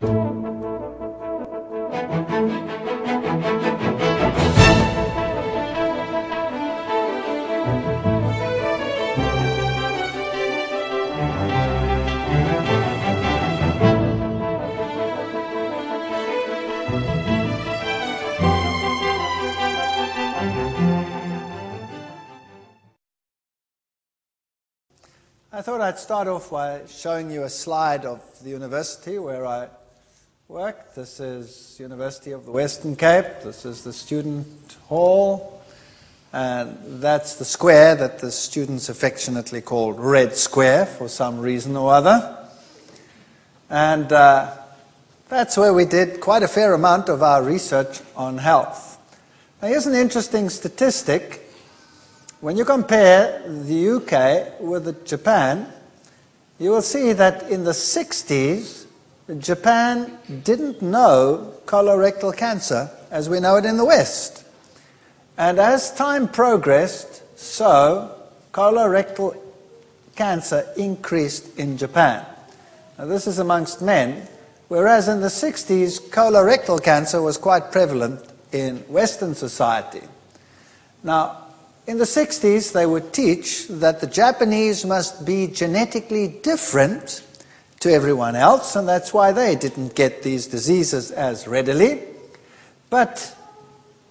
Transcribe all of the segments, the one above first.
I thought I'd start off by showing you a slide of the university where I work. This is University of the Western Cape. This is the student hall. And that's the square that the students affectionately called Red Square for some reason or other. And that's where we did quite a fair amount of our research on health. Now here's an interesting statistic. When you compare the UK with Japan, you will see that in the 60s, Japan didn't know colorectal cancer as we know it in the West. And as time progressed, so colorectal cancer increased in Japan. Now this is amongst men, whereas in the 60s, colorectal cancer was quite prevalent in Western society. Now, in the 60s, they would teach that the Japanese must be genetically different to everyone else, and that's why they didn't get these diseases as readily. But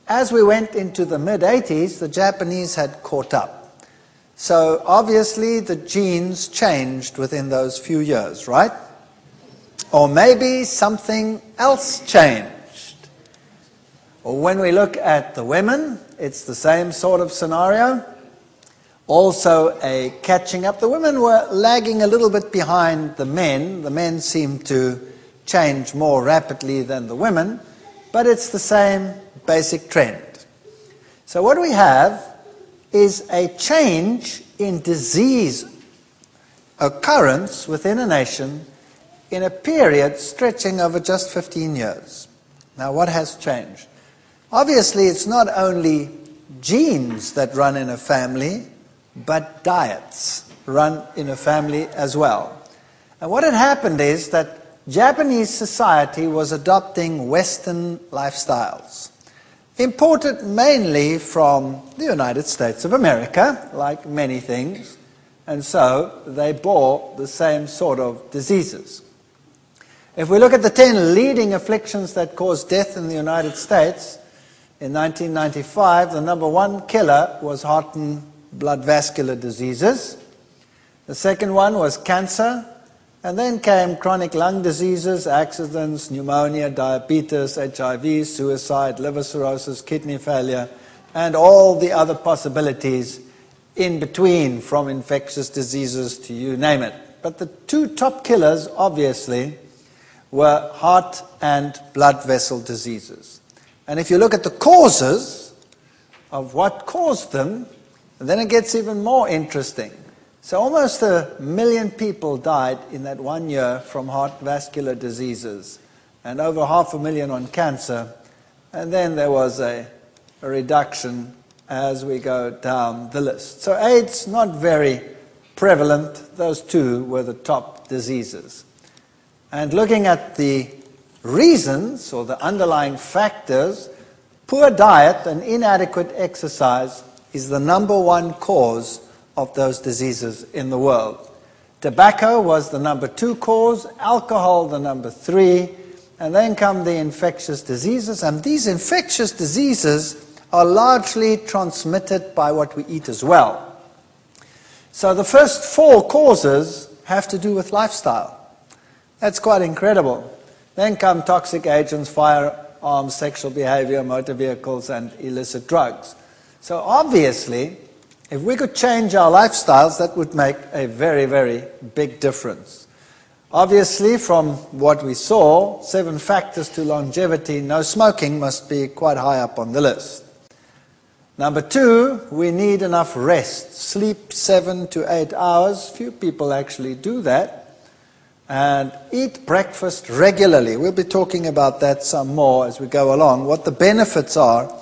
as we went into the mid-80s, the Japanese had caught up. So obviously the genes changed within those few years, right? Or maybe something else changed. Or when we look at the women, it's the same sort of scenario. Also a catching up. The women were lagging a little bit behind the men. The men seemed to change more rapidly than the women, but it's the same basic trend. So what we have is a change in disease occurrence within a nation in a period stretching over just 15 years. Now what has changed? Obviously, it's not only genes that run in a family, but diets run in a family as well. And what had happened is that Japanese society was adopting Western lifestyles, imported mainly from the United States of America, like many things, and so they bore the same sort of diseases. If we look at the 10 leading afflictions that cause death in the United States, in 1995, the number one killer was heart and blood vascular diseases. The second one was cancer, and then came chronic lung diseases, accidents, pneumonia, diabetes, HIV, suicide, liver cirrhosis, kidney failure, and all the other possibilities in between, from infectious diseases to you name it. But the two top killers, obviously, were heart and blood vessel diseases. And if you look at the causes of what caused them, then it gets even more interesting. So almost 1 million people died in that 1 year from heart vascular diseases, and over 500,000 on cancer. And then there was a reduction as we go down the list. So AIDS, not very prevalent. Those two were the top diseases. And looking at the reasons or the underlying factors, poor diet and inadequate exercise is the number one cause of those diseases in the world. Tobacco was the number 2 cause, alcohol the number 3, and then come the infectious diseases, and these infectious diseases are largely transmitted by what we eat as well. So the first 4 causes have to do with lifestyle. That's quite incredible. Then come toxic agents, firearms, sexual behavior, motor vehicles, and illicit drugs. So obviously, if we could change our lifestyles, that would make a very, very big difference. Obviously, from what we saw, 7 factors to longevity, no smoking must be quite high up on the list. Number 2, we need enough rest. Sleep 7 to 8 hours. Few people actually do that. And eat breakfast regularly. We'll be talking about that some more as we go along, what the benefits are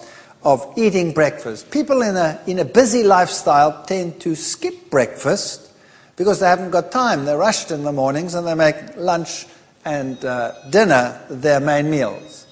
of eating breakfast. People in a busy lifestyle tend to skip breakfast because they haven't got time. They're rushed in the mornings and they make lunch and dinner their main meals.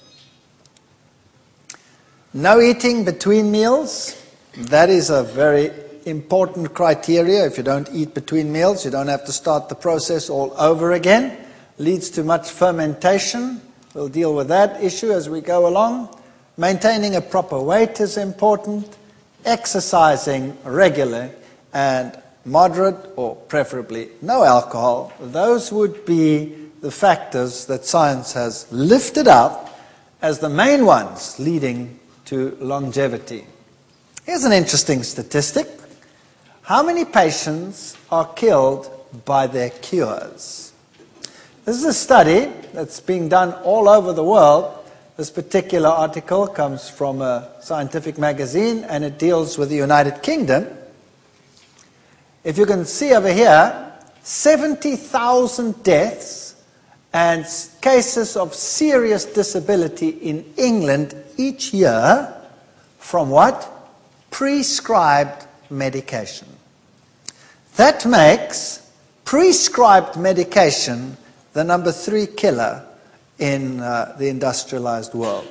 No eating between meals. That is a very important criteria. If you don't eat between meals, you don't have to start the process all over again. Leads to much fermentation. We'll deal with that issue as we go along. Maintaining a proper weight is important. Exercising regularly and moderate or preferably no alcohol. Those would be the factors that science has lifted up as the main ones leading to longevity. Here's an interesting statistic. How many patients are killed by their cures? This is a study that's being done all over the world. This particular article comes from a scientific magazine and it deals with the United Kingdom. If you can see over here, 70,000 deaths and cases of serious disability in England each year from what? Prescribed medication. That makes prescribed medication the number 3 killer in the industrialized world.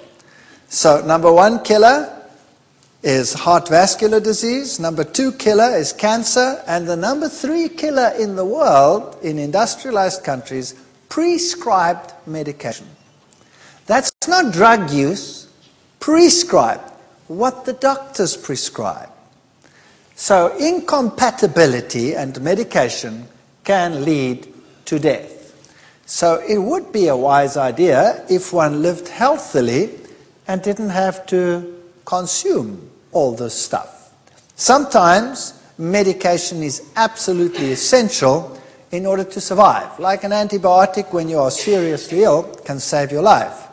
So number 1 killer is heart vascular disease, number 2 killer is cancer, and the number 3 killer in the world, in industrialized countries, prescribed medication. That's not drug use, prescribed, what the doctors prescribe. So incompatibility and medication can lead to death. So it would be a wise idea if one lived healthily and didn't have to consume all this stuff. Sometimes medication is absolutely essential in order to survive. Like an antibiotic when you are seriously ill can save your life.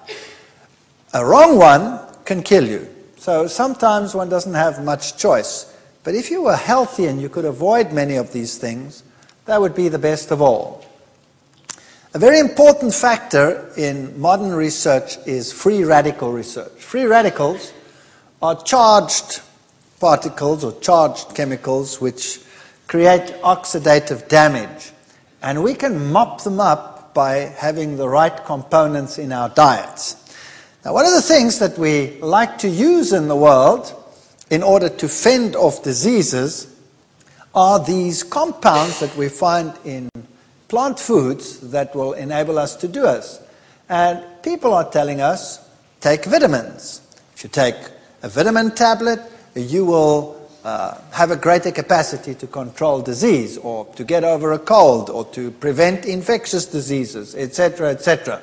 A wrong one can kill you. So sometimes one doesn't have much choice. But if you were healthy and you could avoid many of these things, that would be the best of all. A very important factor in modern research is free radical research. Free radicals are charged particles or charged chemicals which create oxidative damage. And we can mop them up by having the right components in our diets. Now, one of the things that we like to use in the world in order to fend off diseases are these compounds that we find in plant foods that will enable us to do this. And people are telling us, take vitamins. If you take a vitamin tablet, you will have a greater capacity to control disease or to get over a cold or to prevent infectious diseases, etc., etc.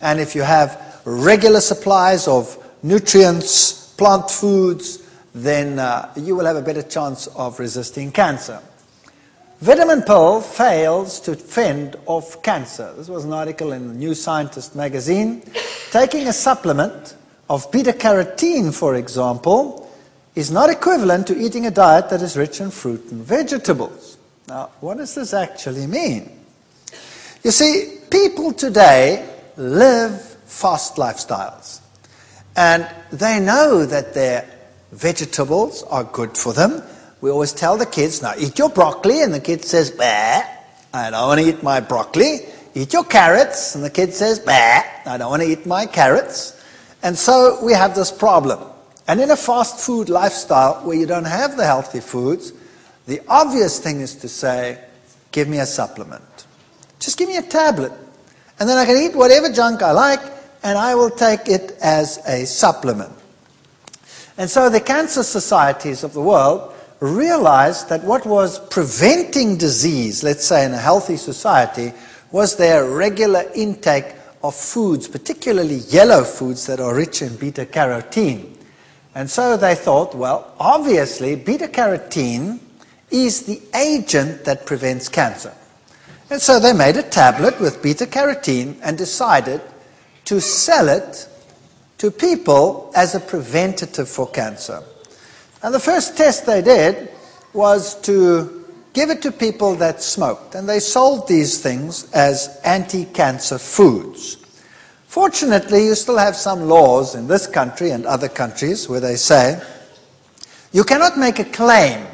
And if you have regular supplies of nutrients, plant foods, then you will have a better chance of resisting cancer. Vitamin pill fails to fend off cancer. This was an article in the New Scientist magazine. Taking a supplement of beta-carotene, for example, is not equivalent to eating a diet that is rich in fruit and vegetables. Now, what does this actually mean? You see, people today live fast lifestyles. And they know that their vegetables are good for them. We always tell the kids, now eat your broccoli, and the kid says, bah, I don't want to eat my broccoli. Eat your carrots, and the kid says, bah, I don't want to eat my carrots. And so we have this problem. And in a fast food lifestyle where you don't have the healthy foods, the obvious thing is to say, give me a supplement. Just give me a tablet. And then I can eat whatever junk I like, and I will take it as a supplement. And so the cancer societies of the world realized that what was preventing disease, let's say in a healthy society, was their regular intake of foods, particularly yellow foods that are rich in beta-carotene. And so they thought, well, obviously beta-carotene is the agent that prevents cancer. And so they made a tablet with beta-carotene and decided to sell it to people as a preventative for cancer. And the first test they did was to give it to people that smoked. And they sold these things as anti-cancer foods. Fortunately, you still have some laws in this country and other countries where they say you cannot make a claim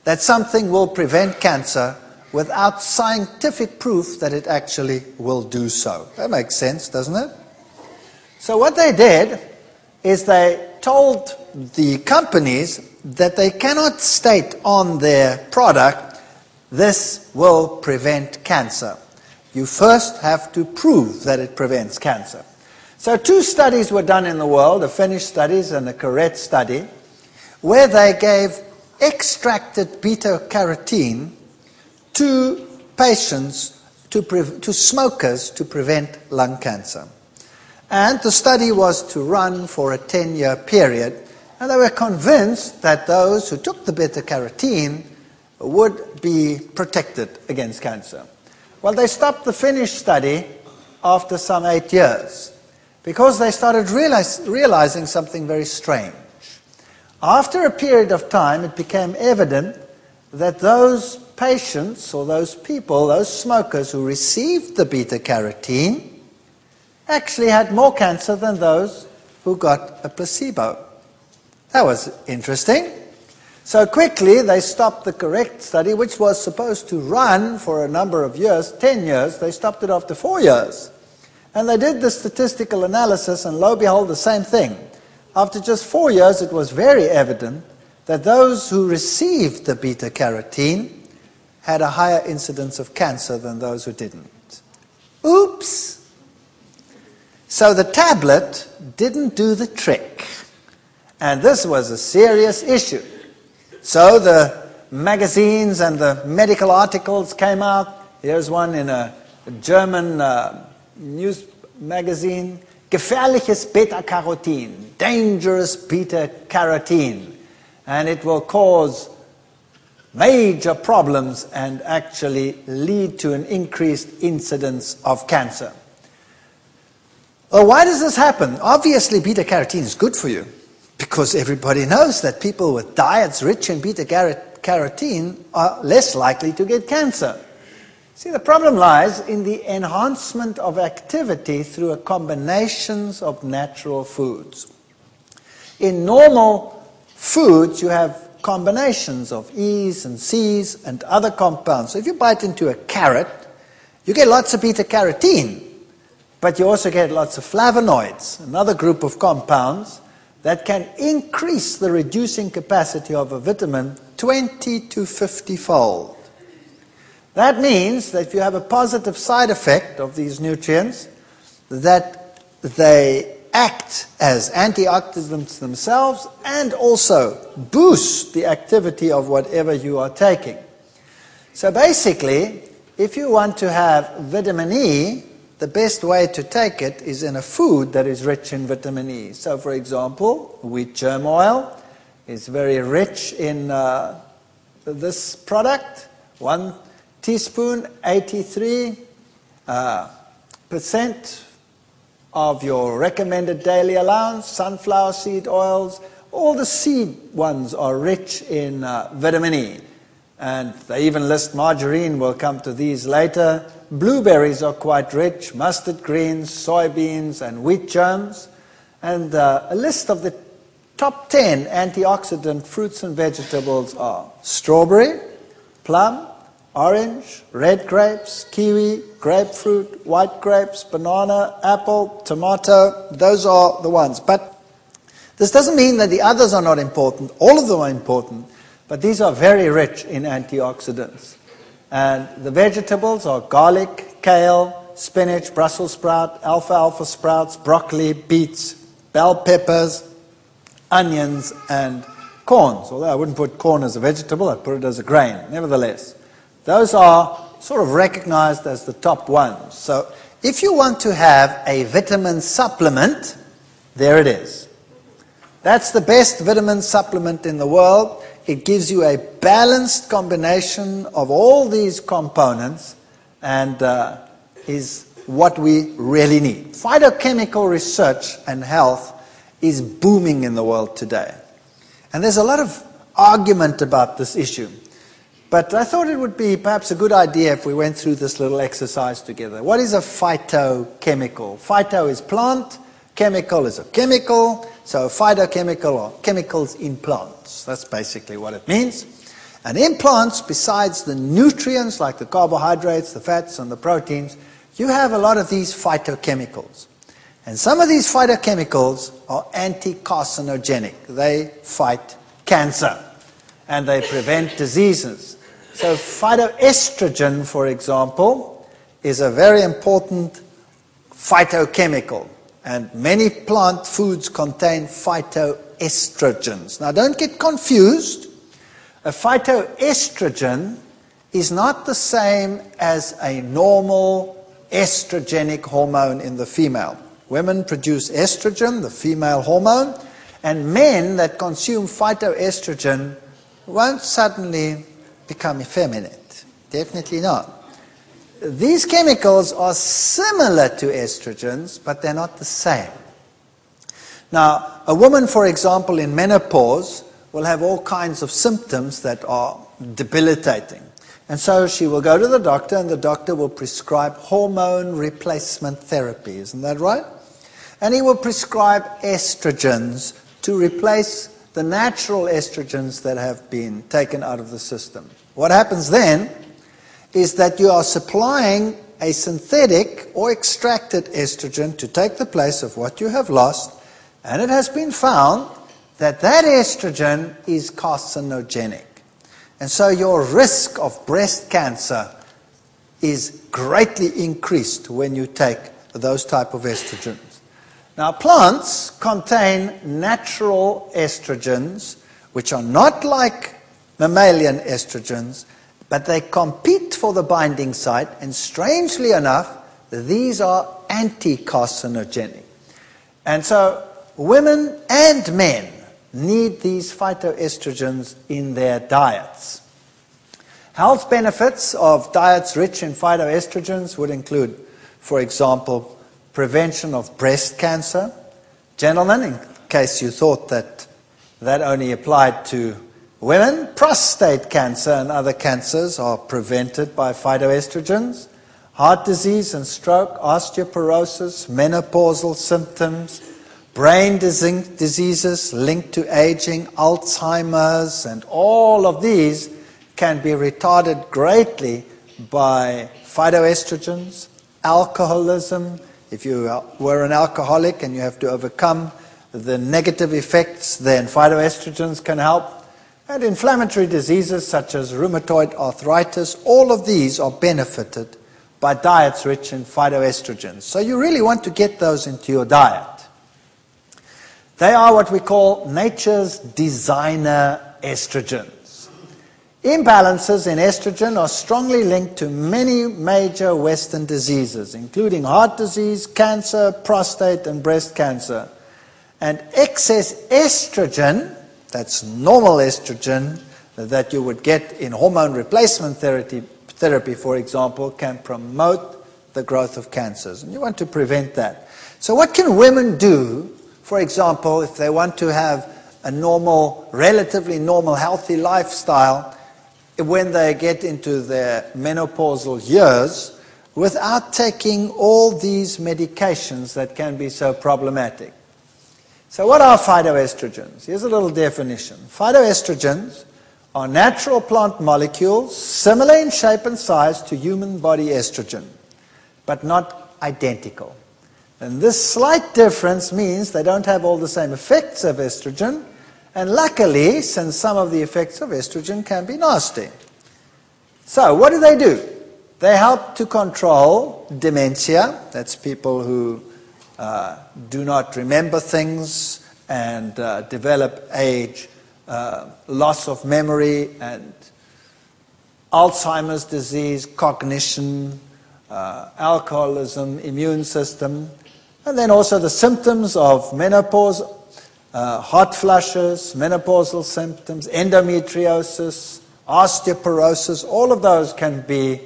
that something will prevent cancer without scientific proof that it actually will do so. That makes sense, doesn't it? So what they did is they told the companies that they cannot state on their product, this will prevent cancer. You first have to prove that it prevents cancer. So 2 studies were done in the world, a Finnish study and a Correct study, where they gave extracted beta-carotene to patients, to smokers, to prevent lung cancer. And the study was to run for a 10-year period, and they were convinced that those who took the beta-carotene would be protected against cancer. Well, they stopped the Finnish study after some 8 years because they started realizing something very strange. After a period of time, it became evident that those patients or those people, those smokers who received the beta-carotene actually had more cancer than those who got a placebo. That was interesting. So quickly they stopped the Correct study, which was supposed to run for a number of years, 10 years. They stopped it after 4 years. And they did the statistical analysis, and lo and behold, the same thing. After just 4 years, it was very evident that those who received the beta-carotene had a higher incidence of cancer than those who didn't. Oops! So the tablet didn't do the trick. And this was a serious issue. So the magazines and the medical articles came out. Here's one in a German news magazine. Gefährliches Beta-Carotene, dangerous beta-carotene. And it will cause major problems and actually lead to an increased incidence of cancer. Well, why does this happen? Obviously, beta-carotene is good for you, because everybody knows that people with diets rich in beta-carotene are less likely to get cancer. See, the problem lies in the enhancement of activity through a combinations of natural foods. In normal foods, you have combinations of E's and C's and other compounds. So if you bite into a carrot, you get lots of beta-carotene, but you also get lots of flavonoids, another group of compounds that can increase the reducing capacity of a vitamin 20 to 50-fold. That means that if you have a positive side effect of these nutrients, that they act as antioxidants themselves and also boost the activity of whatever you are taking. So basically, if you want to have vitamin E, the best way to take it is in a food that is rich in vitamin E. So, for example, wheat germ oil is very rich in this product. 1 teaspoon, 83% of your recommended daily allowance. Sunflower seed oils, all the seed ones are rich in vitamin E. And they even list margarine, we'll come to these later. Blueberries are quite rich, mustard greens, soybeans, and wheat germs. And a list of the top 10 antioxidant fruits and vegetables are strawberry, plum, orange, red grapes, kiwi, grapefruit, white grapes, banana, apple, tomato. Those are the ones. But this doesn't mean that the others are not important. All of them are important. But these are very rich in antioxidants. And the vegetables are garlic, kale, spinach, Brussels sprout, alfalfa sprouts, broccoli, beets, bell peppers, onions, and corns. Although I wouldn't put corn as a vegetable, I'd put it as a grain. Nevertheless, those are sort of recognized as the top ones. So if you want to have a vitamin supplement, there it is. That's the best vitamin supplement in the world. It gives you a balanced combination of all these components and is what we really need. Phytochemical research and health is booming in the world today. And there's a lot of argument about this issue. But I thought it would be perhaps a good idea if we went through this little exercise together. What is a phytochemical? Phyto is plant, chemical is a chemical, so phytochemical are chemicals in plants. That's basically what it means. And in plants, besides the nutrients like the carbohydrates, the fats, and the proteins, you have a lot of these phytochemicals. And some of these phytochemicals are anti-carcinogenic. They fight cancer and they prevent diseases. So phytoestrogen, for example, is a very important phytochemical. And many plant foods contain phytoestrogens. Now don't get confused. A phytoestrogen is not the same as a normal estrogenic hormone in the female. Women produce estrogen, the female hormone, and men that consume phytoestrogen won't suddenly become effeminate. Definitely not. These chemicals are similar to estrogens, but they're not the same. Now, a woman, for example, in menopause will have all kinds of symptoms that are debilitating. And so she will go to the doctor, and the doctor will prescribe hormone replacement therapy. Isn't that right? And he will prescribe estrogens to replace the natural estrogens that have been taken out of the system. What happens then is that you are supplying a synthetic or extracted estrogen to take the place of what you have lost, and it has been found that that estrogen is carcinogenic. And so your risk of breast cancer is greatly increased when you take those type of estrogens. Now, plants contain natural estrogens, which are not like mammalian estrogens, but they compete for the binding site, and strangely enough, these are anti-carcinogenic. And so women and men need these phytoestrogens in their diets. Health benefits of diets rich in phytoestrogens would include, for example, prevention of breast cancer. Gentlemen, in case you thought that that only applied to women, prostate cancer and other cancers are prevented by phytoestrogens. Heart disease and stroke, osteoporosis, menopausal symptoms, brain diseases linked to aging, Alzheimer's, and all of these can be retarded greatly by phytoestrogens. Alcoholism, if you were an alcoholic and you have to overcome the negative effects, then phytoestrogens can help. And inflammatory diseases such as rheumatoid arthritis, all of these are benefited by diets rich in phytoestrogens. So you really want to get those into your diet. They are what we call nature's designer estrogens. Imbalances in estrogen are strongly linked to many major Western diseases, including heart disease, cancer, prostate, and breast cancer. And excess estrogen, that's normal estrogen that you would get in hormone replacement therapy, for example, can promote the growth of cancers. And you want to prevent that. So what can women do, for example, if they want to have a normal, relatively normal, healthy lifestyle when they get into their menopausal years without taking all these medications that can be so problematic? So what are phytoestrogens? Here's a little definition. Phytoestrogens are natural plant molecules similar in shape and size to human body estrogen, but not identical. And this slight difference means they don't have all the same effects of estrogen, and luckily, since some of the effects of estrogen can be nasty. So what do? They help to control dementia. That's people who do not remember things and develop age, loss of memory, and Alzheimer's disease, cognition, alcoholism, immune system, and then also the symptoms of menopause, hot flushes, menopausal symptoms, endometriosis, osteoporosis. All of those can be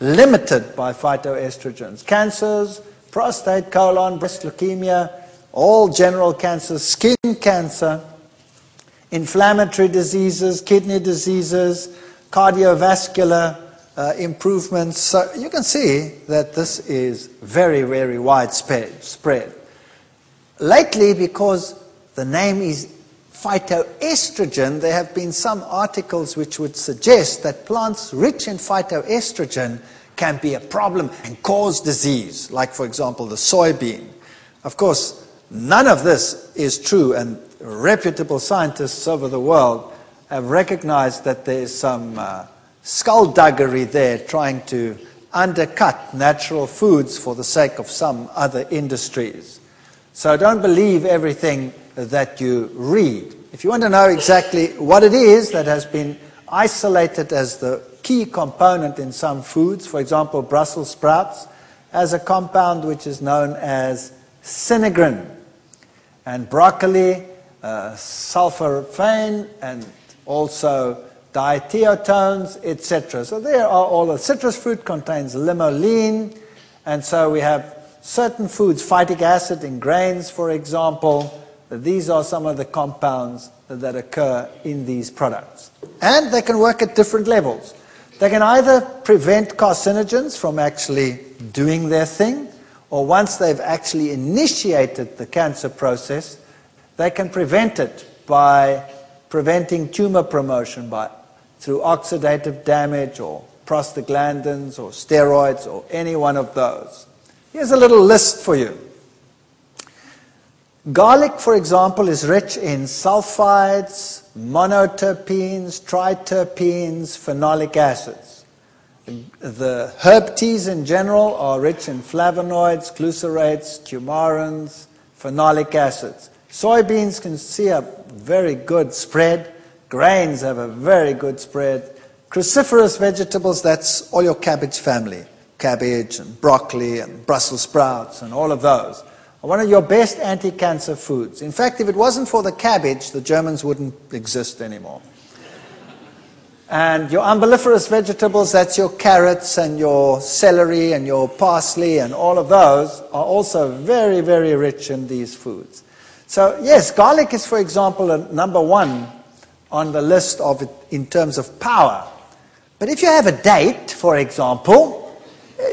limited by phytoestrogens. Cancers, prostate, colon, breast, leukemia, all general cancers, skin cancer, inflammatory diseases, kidney diseases, cardiovascular improvements. So you can see that this is very, very widespread. Lately, because the name is phytoestrogen, there have been some articles which would suggest that plants rich in phytoestrogen can be a problem and cause disease, like, for example, the soybean. Of course, none of this is true, and reputable scientists over the world have recognized that there is some skullduggery there trying to undercut natural foods for the sake of some other industries. So don't believe everything that you read. If you want to know exactly what it is that has been isolated as the key component in some foods, for example, Brussels sprouts, has a compound which is known as sinigrin, and broccoli, sulforaphane, and also diethiotones, etc. So there are all the citrus fruit contains limoline, and so we have certain foods, phytic acid in grains, for example. These are some of the compounds that occur in these products. And they can work at different levels. They can either prevent carcinogens from actually doing their thing, or once they've actually initiated the cancer process, they can prevent it by preventing tumor promotion through oxidative damage or prostaglandins or steroids or any one of those. Here's a little list for you. Garlic, for example, is rich in sulfides, monoterpenes, triterpenes, phenolic acids. The herb teas in general are rich in flavonoids, glucerates, coumarins, phenolic acids. Soybeans can see a very good spread. Grains have a very good spread. Cruciferous vegetables, that's all your cabbage family. Cabbage and broccoli and Brussels sprouts and all of those are one of your best anti-cancer foods. In fact, if it wasn't for the cabbage, the Germans wouldn't exist anymore. And your umbelliferous vegetables, that's your carrots and your celery and your parsley, and all of those are also very, very rich in these foods. So yes, garlic is, for example, number one on the list of it in terms of power. But if you have a date, for example,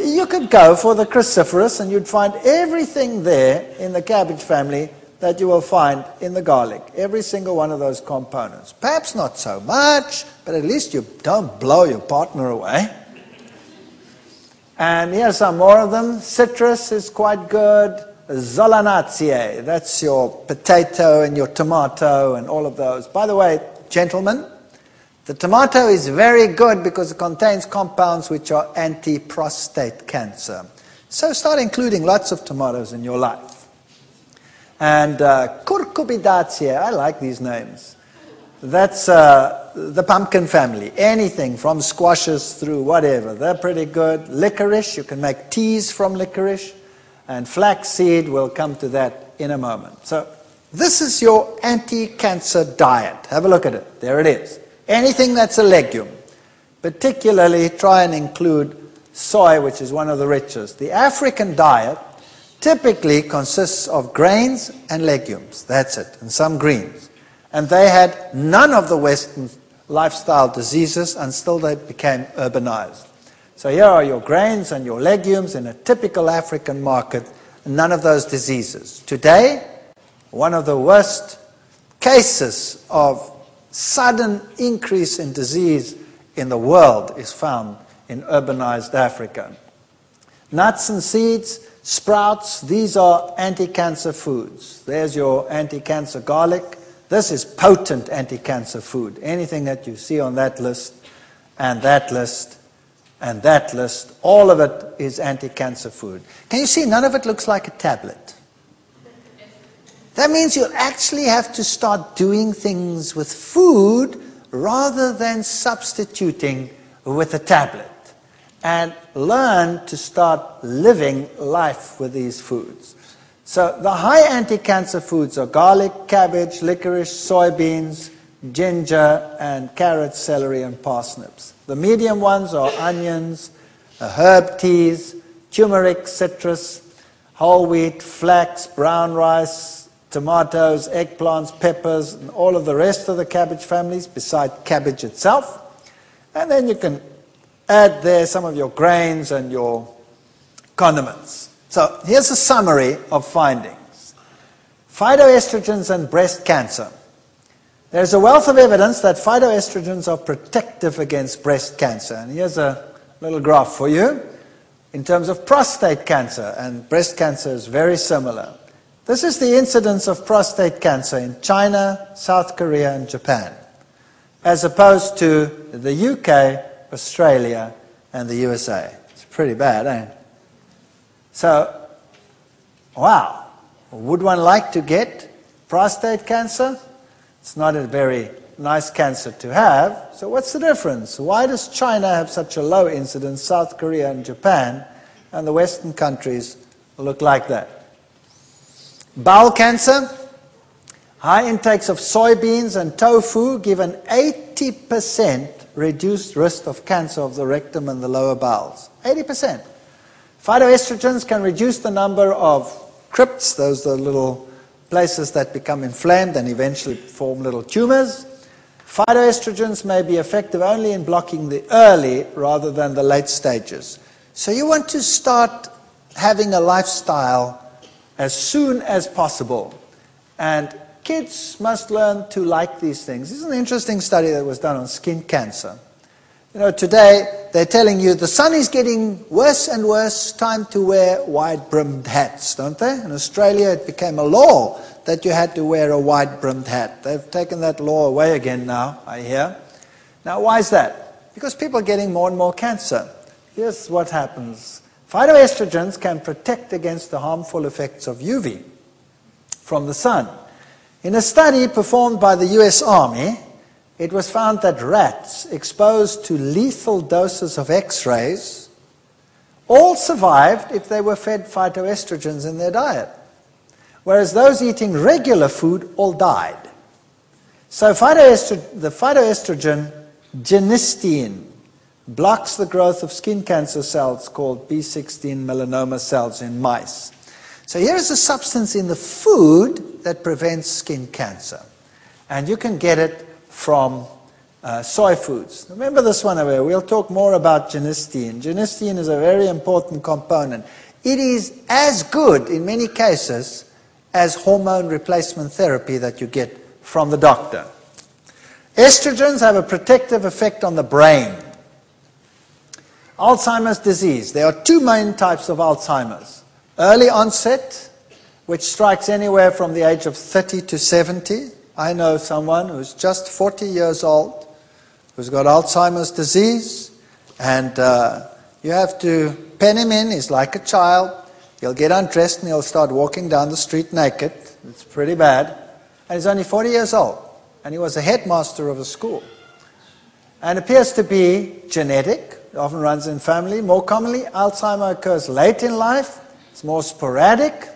you could go for the cruciferous and you'd find everything there in the cabbage family that you will find in the garlic. Every single one of those components. Perhaps not so much, but at least you don't blow your partner away. And here's some more of them. Citrus is quite good. Solanaceae, that's your potato and your tomato and all of those. By the way, gentlemen, the tomato is very good because it contains compounds which are anti-prostate cancer. So start including lots of tomatoes in your life. And Cucurbitaceae, I like these names. That's the pumpkin family. Anything from squashes through whatever, they're pretty good. Licorice, you can make teas from licorice. And flaxseed, we'll come to that in a moment. So this is your anti-cancer diet. Have a look at it. There it is. Anything that's a legume. Particularly try and include soy, which is one of the richest. The African diet typically consists of grains and legumes. That's it. And some greens. And they had none of the Western lifestyle diseases until they became urbanized. So here are your grains and your legumes in a typical African market, and none of those diseases. Today, one of the worst cases of sudden increase in disease in the world is found in urbanized Africa. Nuts and seeds, sprouts, these are anti-cancer foods. There's your anti-cancer garlic. This is potent anti-cancer food. Anything that you see on that list, and that list, and that list, all of it is anti-cancer food. Can you see none of it looks like a tablet? That means you'll actually have to start doing things with food rather than substituting with a tablet. And learn to start living life with these foods. So the high anti-cancer foods are garlic, cabbage, licorice, soybeans, ginger, and carrots, celery, and parsnips. The medium ones are onions, herb teas, turmeric, citrus, whole wheat, flax, brown rice, tomatoes, eggplants, peppers, and all of the rest of the cabbage families beside cabbage itself. And then you can add there some of your grains and your condiments. So here's a summary of findings. Phytoestrogens and breast cancer. There's a wealth of evidence that phytoestrogens are protective against breast cancer. And here's a little graph for you in terms of prostate cancer, and breast cancer is very similar. This is the incidence of prostate cancer in China, South Korea, and Japan, as opposed to the UK, Australia, and the USA. It's pretty bad, eh? So, wow, would one like to get prostate cancer? It's not a very nice cancer to have. So what's the difference? Why does China have such a low incidence, South Korea and Japan, and the Western countries look like that? Bowel cancer. High intakes of soybeans and tofu give an 80% reduced risk of cancer of the rectum and the lower bowels. 80%. Phytoestrogens can reduce the number of crypts, those are little places that become inflamed and eventually form little tumors. Phytoestrogens may be effective only in blocking the early rather than the late stages. So you want to start having a lifestyle as soon as possible. And kids must learn to like these things. This is an interesting study that was done on skin cancer. You know, today they're telling you the sun is getting worse and worse, time to wear wide-brimmed hats, don't they? In Australia it became a law that you had to wear a wide-brimmed hat. They've taken that law away again now, I hear. Now why is that? Because people are getting more and more cancer. Here's what happens. Phytoestrogens can protect against the harmful effects of UV from the sun. In a study performed by the US Army, it was found that rats exposed to lethal doses of X-rays all survived if they were fed phytoestrogens in their diet, whereas those eating regular food all died. So the phytoestrogen genistein blocks the growth of skin cancer cells called B16 melanoma cells in mice. So here is a substance in the food that prevents skin cancer, and you can get it from soy foods. Remember this one over here. We'll talk more about genistein. Genistein is a very important component. It is as good in many cases as hormone replacement therapy that you get from the doctor. Estrogens have a protective effect on the brain. Alzheimer's disease. There are two main types of Alzheimer's. Early onset, which strikes anywhere from the age of 30 to 70. I know someone who's just 40 years old who's got Alzheimer's disease, and you have to pen him in. He's like a child. He'll get undressed and he'll start walking down the street naked. It's pretty bad. And he's only 40 years old, and he was a headmaster of a school. And appears to be genetic. It often runs in family. More commonly, Alzheimer occurs late in life. It's more sporadic.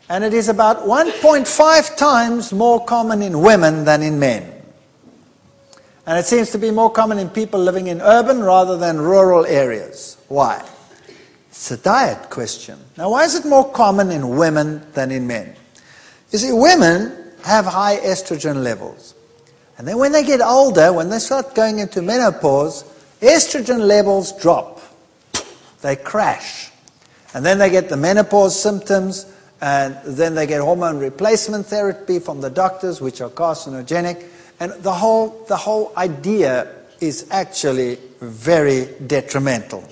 And it is about 1.5 times more common in women than in men. And it seems to be more common in people living in urban rather than rural areas. Why? It's a diet question. Now, why is it more common in women than in men? You see, women have high estrogen levels. And then when they get older, when they start going into menopause, estrogen levels drop. They crash. And then they get the menopause symptoms, and then they get hormone replacement therapy from the doctors, which are carcinogenic. And the whole idea is actually very detrimental.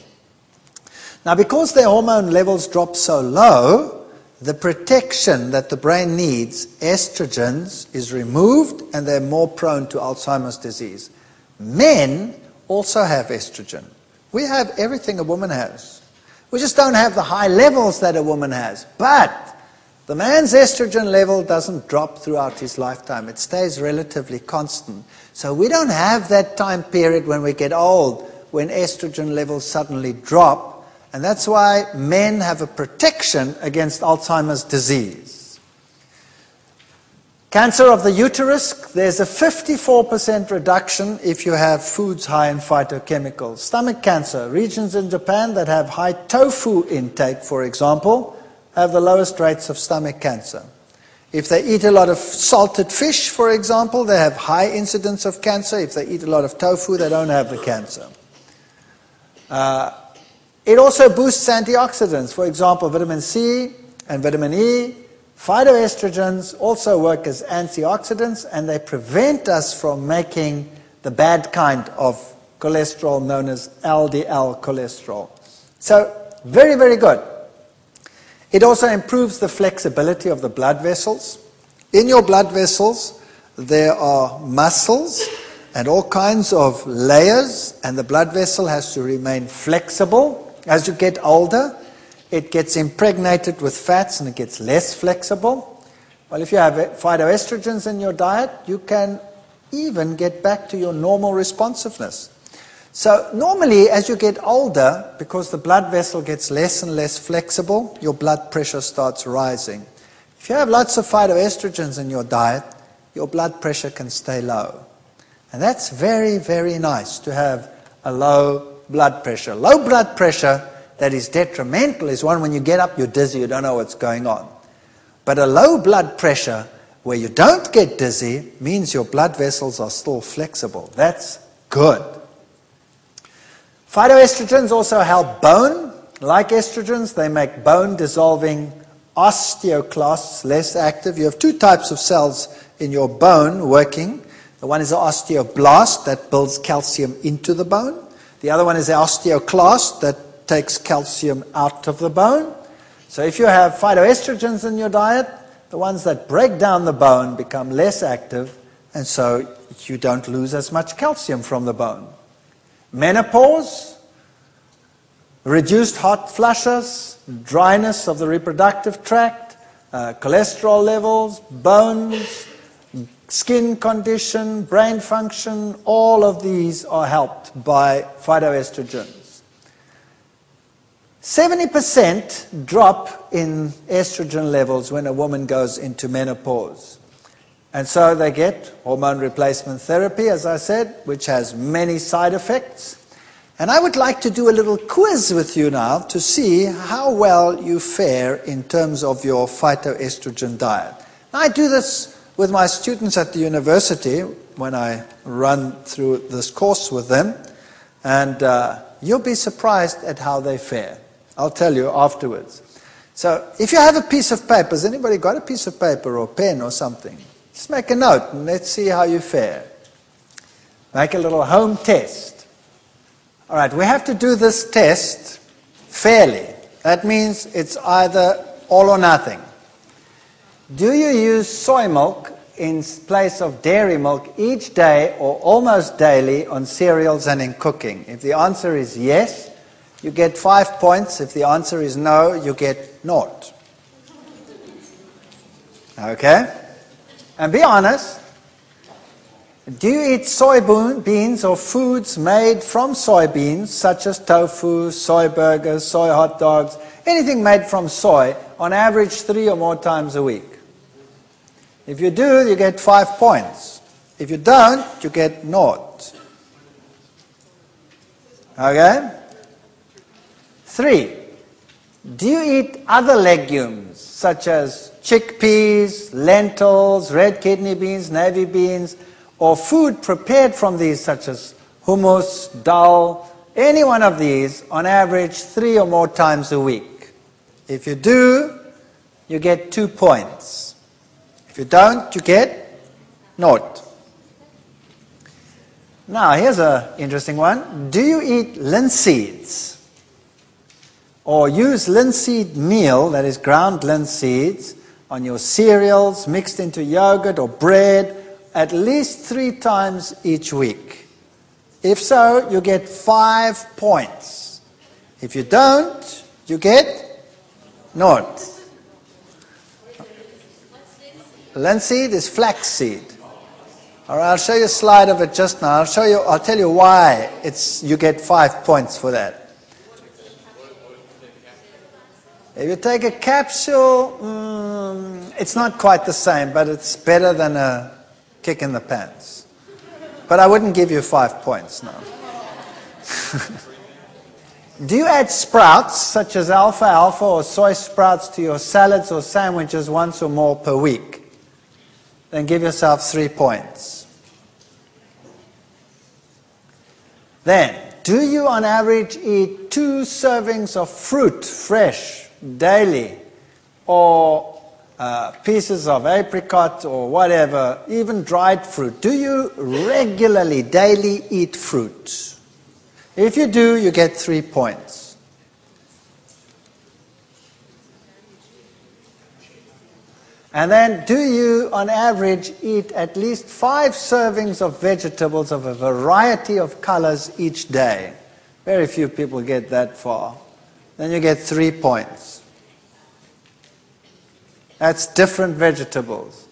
Now, because their hormone levels drop so low, the protection that the brain needs, estrogens, is removed, and they're more prone to Alzheimer's disease. Men also have estrogen. We have everything a woman has. We just don't have the high levels that a woman has. But the man's estrogen level doesn't drop throughout his lifetime. It stays relatively constant. So we don't have that time period when we get old, when estrogen levels suddenly drop. And that's why men have a protection against Alzheimer's disease. Cancer of the uterus, there's a 54% reduction if you have foods high in phytochemicals. Stomach cancer, regions in Japan that have high tofu intake, for example, have the lowest rates of stomach cancer. If they eat a lot of salted fish, for example, they have high incidence of cancer. If they eat a lot of tofu, they don't have the cancer. It also boosts antioxidants, for example, vitamin C and vitamin E. Phytoestrogens also work as antioxidants, and they prevent us from making the bad kind of cholesterol known as LDL cholesterol. So, very, very good. It also improves the flexibility of the blood vessels. In your blood vessels, there are muscles and all kinds of layers, and the blood vessel has to remain flexible. As you get older, it gets impregnated with fats and it gets less flexible. Well, if you have phytoestrogens in your diet, you can even get back to your normal responsiveness. So normally, as you get older, because the blood vessel gets less and less flexible, your blood pressure starts rising. If you have lots of phytoestrogens in your diet, your blood pressure can stay low. And that's very, very nice to have a low blood pressure. Low blood pressure that is detrimental is one when you get up, you're dizzy, you don't know what's going on. But a low blood pressure where you don't get dizzy means your blood vessels are still flexible. That's good. Phytoestrogens also help bone. Like estrogens, they make bone-dissolving osteoclasts less active. You have two types of cells in your bone working. The one is the osteoblast that builds calcium into the bone. The other one is the osteoclast that takes calcium out of the bone. So if you have phytoestrogens in your diet, the ones that break down the bone become less active, and so you don't lose as much calcium from the bone. Menopause, reduced hot flushes, dryness of the reproductive tract, cholesterol levels, bones, skin condition, brain function, all of these are helped by phytoestrogens. 70% drop in estrogen levels when a woman goes into menopause. And so they get hormone replacement therapy, as I said, which has many side effects. And I would like to do a little quiz with you now to see how well you fare in terms of your phytoestrogen diet. Now, I do this with my students at the university when I run through this course with them, and you'll be surprised at how they fare. I'll tell you afterwards. So if you have a piece of paper, has anybody got a piece of paper or pen or something? Just make a note and let's see how you fare. Make a little home test. All right, we have to do this test fairly. That means it's either all or nothing. Do you use soy milk in place of dairy milk each day or almost daily on cereals and in cooking? If the answer is yes, you get 5 points. If the answer is no, you get 0. Okay? And be honest. Do you eat soybeans or foods made from soybeans, such as tofu, soy burgers, soy hot dogs, anything made from soy, on average 3 or more times a week? If you do, you get 5 points. If you don't, you get 0. Okay? 3. Do you eat other legumes, such as chickpeas, lentils, red kidney beans, navy beans, or food prepared from these, such as hummus, dal, any one of these, on average 3 or more times a week? If you do, you get 2 points. If you don't, you get 0. Now, here's an interesting one. Do you eat linseeds? Or use linseed meal, that is ground linseeds, on your cereals, mixed into yogurt or bread, at least 3 times each week? If so, you get 5 points. If you don't, you get 0. Linseed is flaxseed. All right, I'll show you a slide of it just now. I'll tell you why you get 5 points for that. If you take a capsule, it's not quite the same, but it's better than a kick in the pants. But I wouldn't give you 5 points, no. Do you add sprouts, such as alfalfa or soy sprouts, to your salads or sandwiches once or more per week? Then give yourself 3 points. Then, do you on average eat 2 servings of fruit, fresh, daily, or pieces of apricot or whatever, even dried fruit. Do you regularly, daily eat fruit? If you do, you get 3 points. And then, do you, on average, eat at least 5 servings of vegetables of a variety of colors each day? Very few people get that far. Then you get 3 points. That's different vegetables.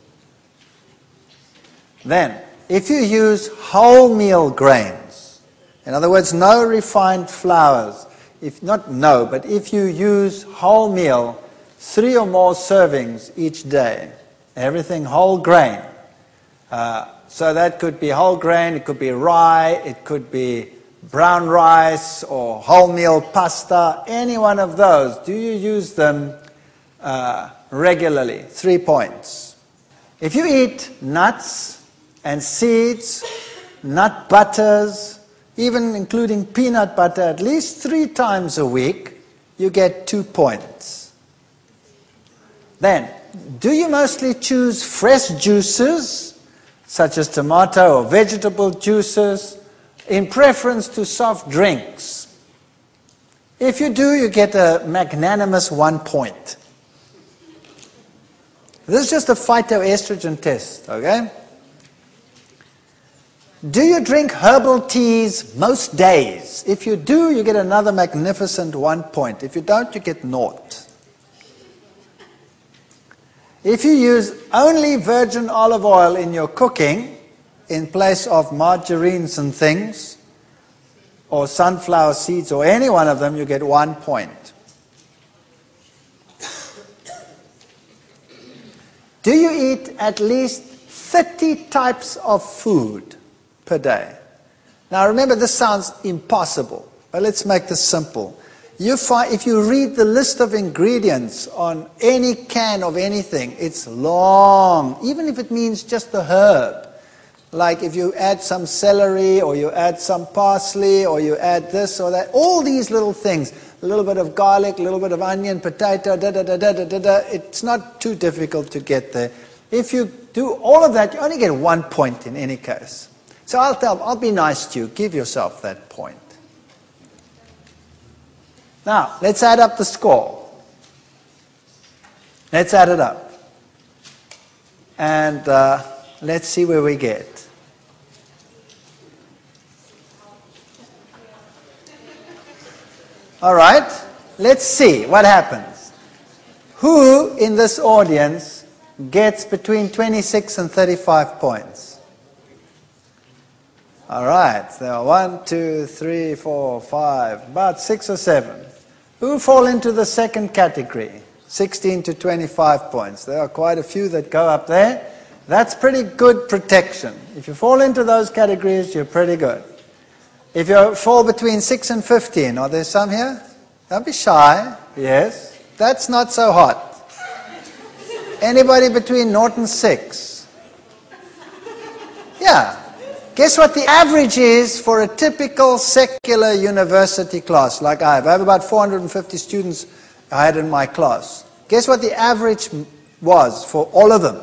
Then, if you use wholemeal grains, in other words, no refined flours, if you use wholemeal, 3 or more servings each day, everything whole grain. So that could be whole grain, it could be rye, it could be brown rice or wholemeal pasta, any one of those. Do you use them regularly? 3 points. If you eat nuts and seeds, nut butters, even including peanut butter at least 3 times a week, you get 2 points. Then, do you mostly choose fresh juices, such as tomato or vegetable juices, in preference to soft drinks? If you do, you get a magnanimous 1 point. This is just a phytoestrogen test, okay? Do you drink herbal teas most days? If you do, you get another magnificent 1 point. If you don't, you get 0. If you use only virgin olive oil in your cooking, in place of margarines and things, or sunflower seeds, or any one of them, you get 1 point. Do you eat at least 30 types of food per day? Now remember, this sounds impossible, but let's make this simple. If you read the list of ingredients on any can of anything, it's long, even if it means just the herb. Like if you add some celery, or you add some parsley, or you add this or that, all these little things, a little bit of garlic, a little bit of onion, potato, it's not too difficult to get there. If you do all of that, you only get 1 point in any case. So I'll be nice to you, give yourself that point. Now, let's add up the score. Let's add it up. And let's see where we get. All right, let's see what happens. Who in this audience gets between 26 and 35 points? All right, there are 1, 2, 3, 4, 5, about 6 or 7. Who fall into the second category? 16 to 25 points. There are quite a few that go up there. That's pretty good protection. If you fall into those categories, you're pretty good. If you fall between 6 and 15, are there some here? Don't be shy. Yes. That's not so hot. Anybody between 0 and 6? Yeah. Guess what the average is for a typical secular university class like I have? I have about 450 students I had in my class. Guess what the average was for all of them?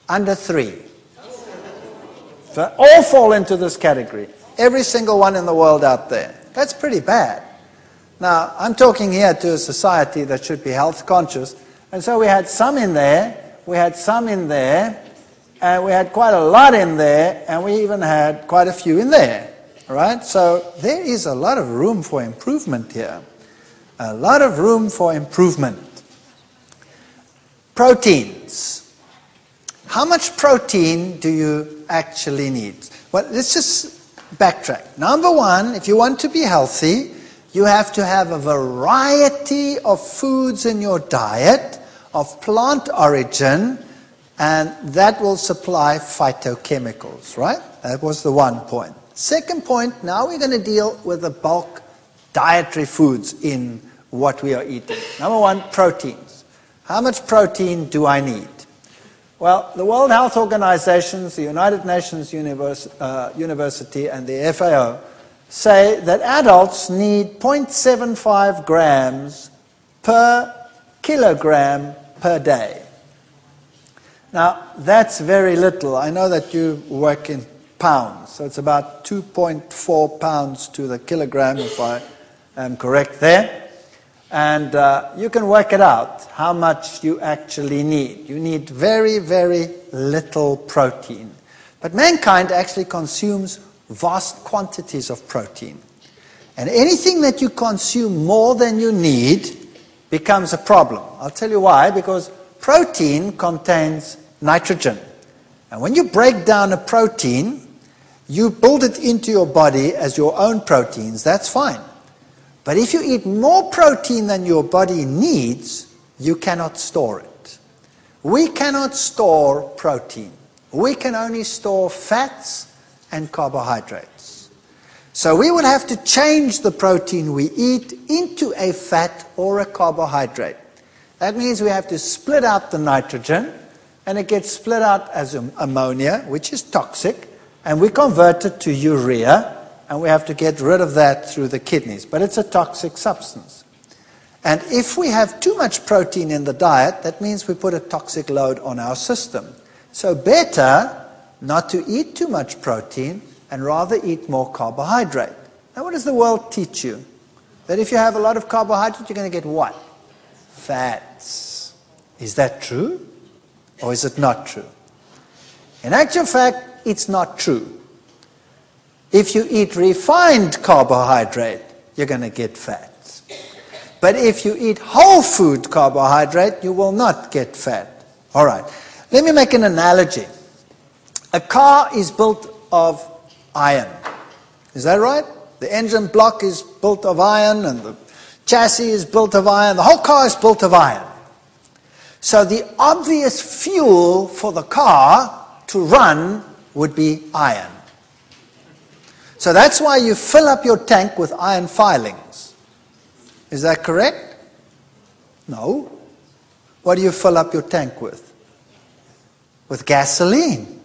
Under 3. So all fall into this category. Every single one in the world out there. That's pretty bad. Now, I'm talking here to a society that should be health conscious. And so we had some in there, we had some in there, and we had quite a lot in there, and we even had quite a few in there. Right? So there is a lot of room for improvement here. A lot of room for improvement. Proteins. How much protein do you actually need? Well, let's just backtrack. Number one, if you want to be healthy, you have to have a variety of foods in your diet of plant origin, and that will supply phytochemicals, right? That was the one point. Second point, now we're going to deal with the bulk dietary foods in what we are eating. Number one, proteins. How much protein do I need? Well, the World Health Organization, the United Nations University, and the FAO say that adults need 0.75 grams per kilogram per day. Now, that's very little. I know that you work in pounds, so it's about 2.4 pounds to the kilogram, if I am correct there. And you can work it out, how much you actually need. You need very, very little protein. But mankind actually consumes vast quantities of protein. And anything that you consume more than you need becomes a problem. I'll tell you why. Because protein contains nitrogen. And when you break down a protein, you build it into your body as your own proteins. That's fine. But if you eat more protein than your body needs, you cannot store it. We cannot store protein. We can only store fats and carbohydrates. So we would have to change the protein we eat into a fat or a carbohydrate. That means we have to split out the nitrogen, and it gets split out as ammonia, which is toxic, and we convert it to urea, and we have to get rid of that through the kidneys. But it's a toxic substance. And if we have too much protein in the diet, that means we put a toxic load on our system. So better not to eat too much protein and rather eat more carbohydrate. Now what does the world teach you? That if you have a lot of carbohydrate, you're going to get what? Fats. Is that true? Or is it not true? In actual fact, it's not true. If you eat refined carbohydrate, you're going to get fats. But if you eat whole food carbohydrate, you will not get fat. All right. Let me make an analogy. A car is built of iron. Is that right? The engine block is built of iron, and the chassis is built of iron. The whole car is built of iron. So the obvious fuel for the car to run would be iron. So that's why you fill up your tank with iron filings. Is that correct? No. What do you fill up your tank with? With gasoline.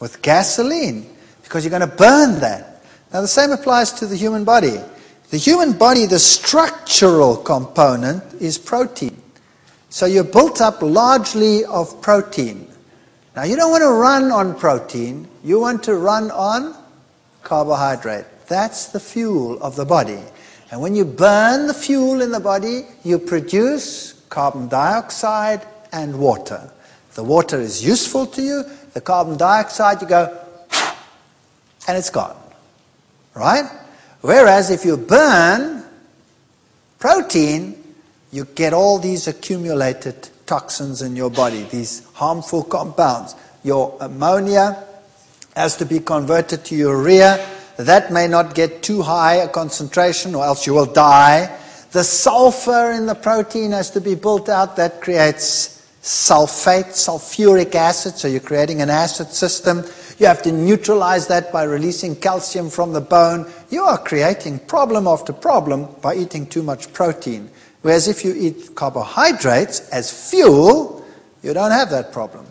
With gasoline. Because you're going to burn that. Now the same applies to the human body. The human body, the structural component is protein. So you're built up largely of protein. Now you don't want to run on protein. You want to run on carbohydrate. That's the fuel of the body. And when you burn the fuel in the body, you produce carbon dioxide and water. The water is useful to you. The carbon dioxide, you go, and it's gone. Right? Whereas if you burn protein, you get all these accumulated toxins in your body, these harmful compounds. Your ammonia has to be converted to urea. That may not get too high a concentration, or else you will die. The sulfur in the protein has to be built out. That creates sulfate, sulfuric acid, so you're creating an acid system. You have to neutralize that by releasing calcium from the bone. You are creating problem after problem by eating too much protein. Whereas if you eat carbohydrates as fuel, you don't have that problem.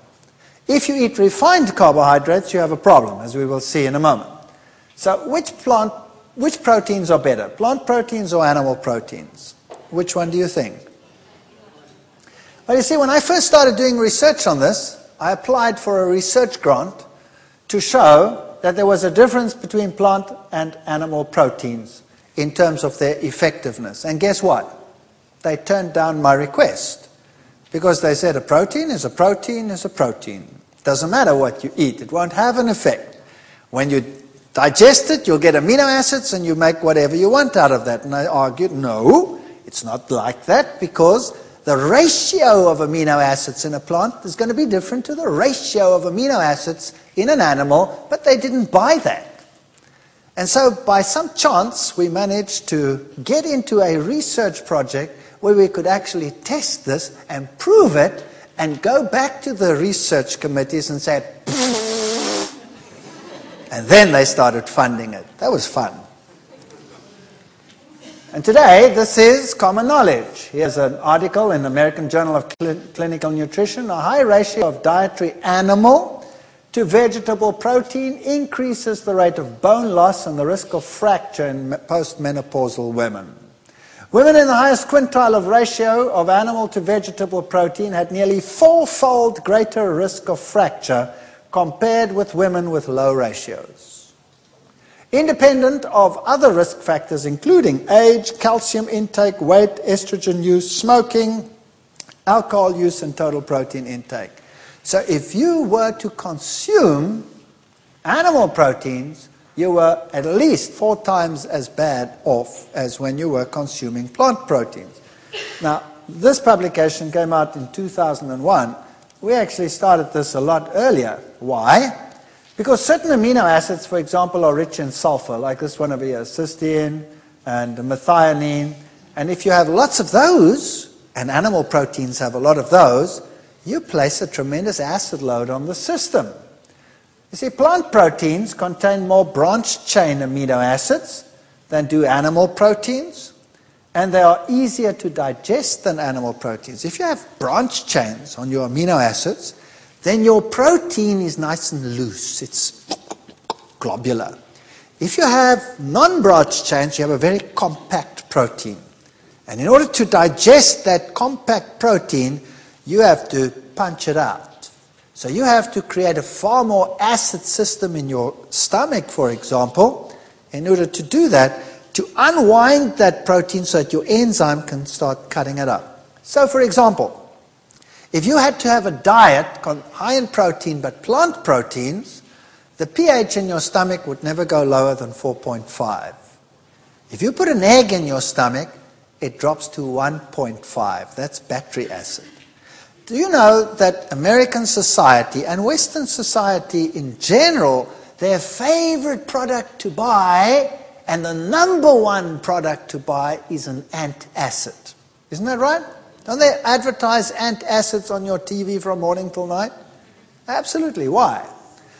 If you eat refined carbohydrates, you have a problem, as we will see in a moment. So which proteins are better, plant proteins or animal proteins? Which one do you think? Well, you see, when I first started doing research on this, I applied for a research grant to show that there was a difference between plant and animal proteins in terms of their effectiveness. And guess what? They turned down my request because they said a protein is a protein is a protein. Doesn't matter what you eat, it won't have an effect. When you digest it, you'll get amino acids and you make whatever you want out of that. And I argued, no, it's not like that, because the ratio of amino acids in a plant is going to be different to the ratio of amino acids in an animal, but they didn't buy that. And so by some chance, we managed to get into a research project where we could actually test this and prove it and go back to the research committees and say, and then they started funding it. That was fun. And today, this is common knowledge. Here's an article in the American Journal of Clinical Nutrition. A high ratio of dietary animal to vegetable protein increases the rate of bone loss and the risk of fracture in postmenopausal women. Women in the highest quintile of ratio of animal to vegetable protein had nearly 4-fold greater risk of fracture compared with women with low ratios. Independent of other risk factors including age, calcium intake, weight, estrogen use, smoking, alcohol use, and total protein intake. So if you were to consume animal proteins, you were at least 4 times as bad off as when you were consuming plant proteins. Now, this publication came out in 2001. We actually started this a lot earlier. Why? Because certain amino acids, for example, are rich in sulfur, like this one over here, cysteine and methionine. And if you have lots of those, and animal proteins have a lot of those, you place a tremendous acid load on the system. You see, plant proteins contain more branched-chain amino acids than do animal proteins, and they are easier to digest than animal proteins. If you have branched chains on your amino acids, then your protein is nice and loose. It's globular. If you have non-branched chains, you have a very compact protein. And in order to digest that compact protein, you have to punch it out. So you have to create a far more acid system in your stomach, for example, in order to do that, to unwind that protein so that your enzyme can start cutting it up. So, for example, if you had to have a diet high in protein but plant proteins, the pH in your stomach would never go lower than 4.5. If you put an egg in your stomach, it drops to 1.5. That's battery acid. Do you know that American society and Western society in general, their favorite product to buy and the number one product to buy is an antacid? Isn't that right? Don't they advertise antacids on your TV from morning till night? Absolutely. Why?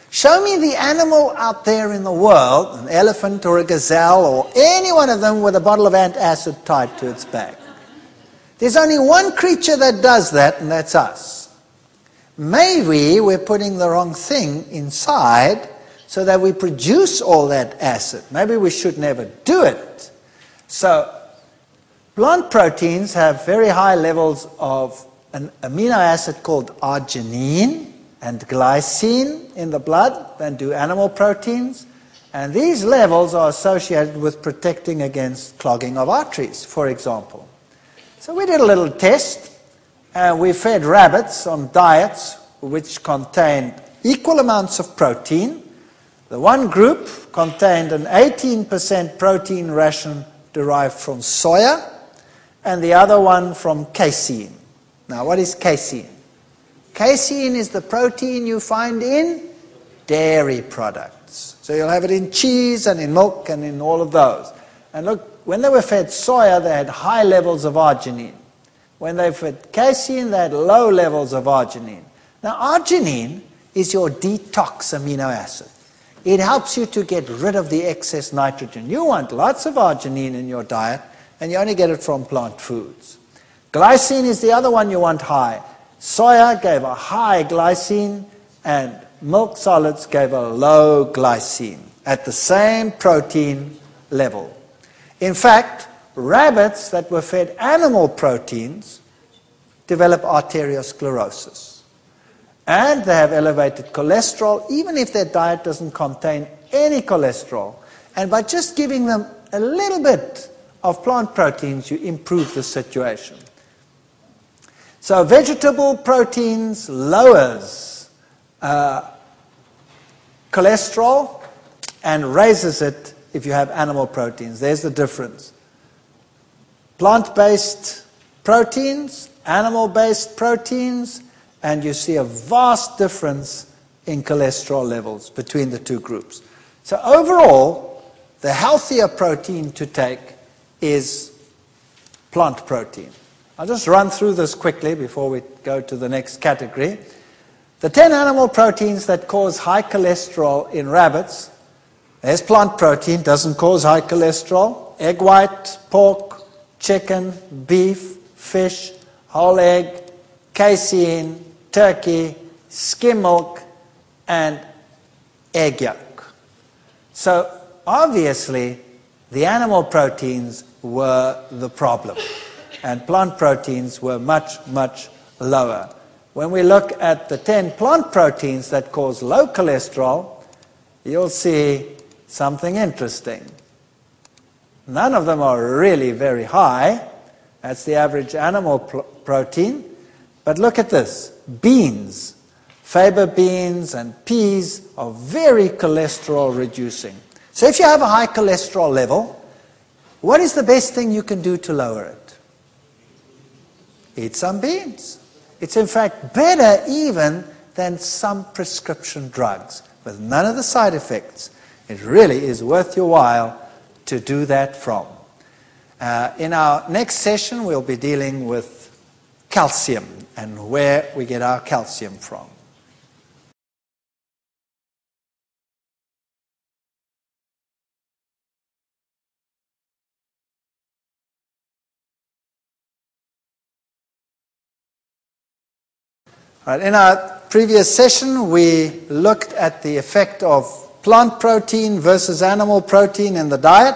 Show me the animal out there in the world, an elephant or a gazelle or any one of them with a bottle of antacid tied to its back. There's only one creature that does that, and that's us. Maybe we're putting the wrong thing inside so that we produce all that acid. Maybe we should never do it. So, plant proteins have very high levels of an amino acid called arginine and glycine in the blood than do animal proteins. And these levels are associated with protecting against clogging of arteries, for example. So we did a little test, and we fed rabbits on diets which contained equal amounts of protein. The one group contained an 18% protein ration derived from soya, and the other one from casein. Now, what is casein? Casein is the protein you find in dairy products. So you'll have it in cheese and in milk and in all of those. And look, when they were fed soya, they had high levels of arginine. When they fed casein, they had low levels of arginine. Now, arginine is your detox amino acid. It helps you to get rid of the excess nitrogen. You want lots of arginine in your diet, and you only get it from plant foods. Glycine is the other one you want high. Soya gave a high glycine, and milk solids gave a low glycine at the same protein level. In fact, rabbits that were fed animal proteins develop arteriosclerosis. And they have elevated cholesterol, even if their diet doesn't contain any cholesterol. And by just giving them a little bit of plant proteins, you improve the situation. So vegetable proteins lowers cholesterol and raises it if you have animal proteins. There's the difference. Plant-based proteins, animal-based proteins, and you see a vast difference in cholesterol levels between the two groups. So overall, the healthier protein to take is plant protein. I'll just run through this quickly before we go to the next category. The 10 animal proteins that cause high cholesterol in rabbits. There's plant protein, doesn't cause high cholesterol. Egg white, pork, chicken, beef, fish, whole egg, casein, turkey, skim milk, and egg yolk. So obviously, the animal proteins were the problem, and plant proteins were much, much lower. When we look at the 10 plant proteins that cause low cholesterol, you'll see something interesting. None of them are really very high. That's the average animal protein. But look at this. Beans, faba beans and peas are very cholesterol reducing. So if you have a high cholesterol level, what is the best thing you can do to lower it? Eat some beans. It's in fact better even than some prescription drugs with none of the side effects. It really is worth your while to do that from. In our next session, we'll be dealing with calcium and where we get our calcium from. Right, in our previous session, we looked at the effect of plant protein versus animal protein in the diet.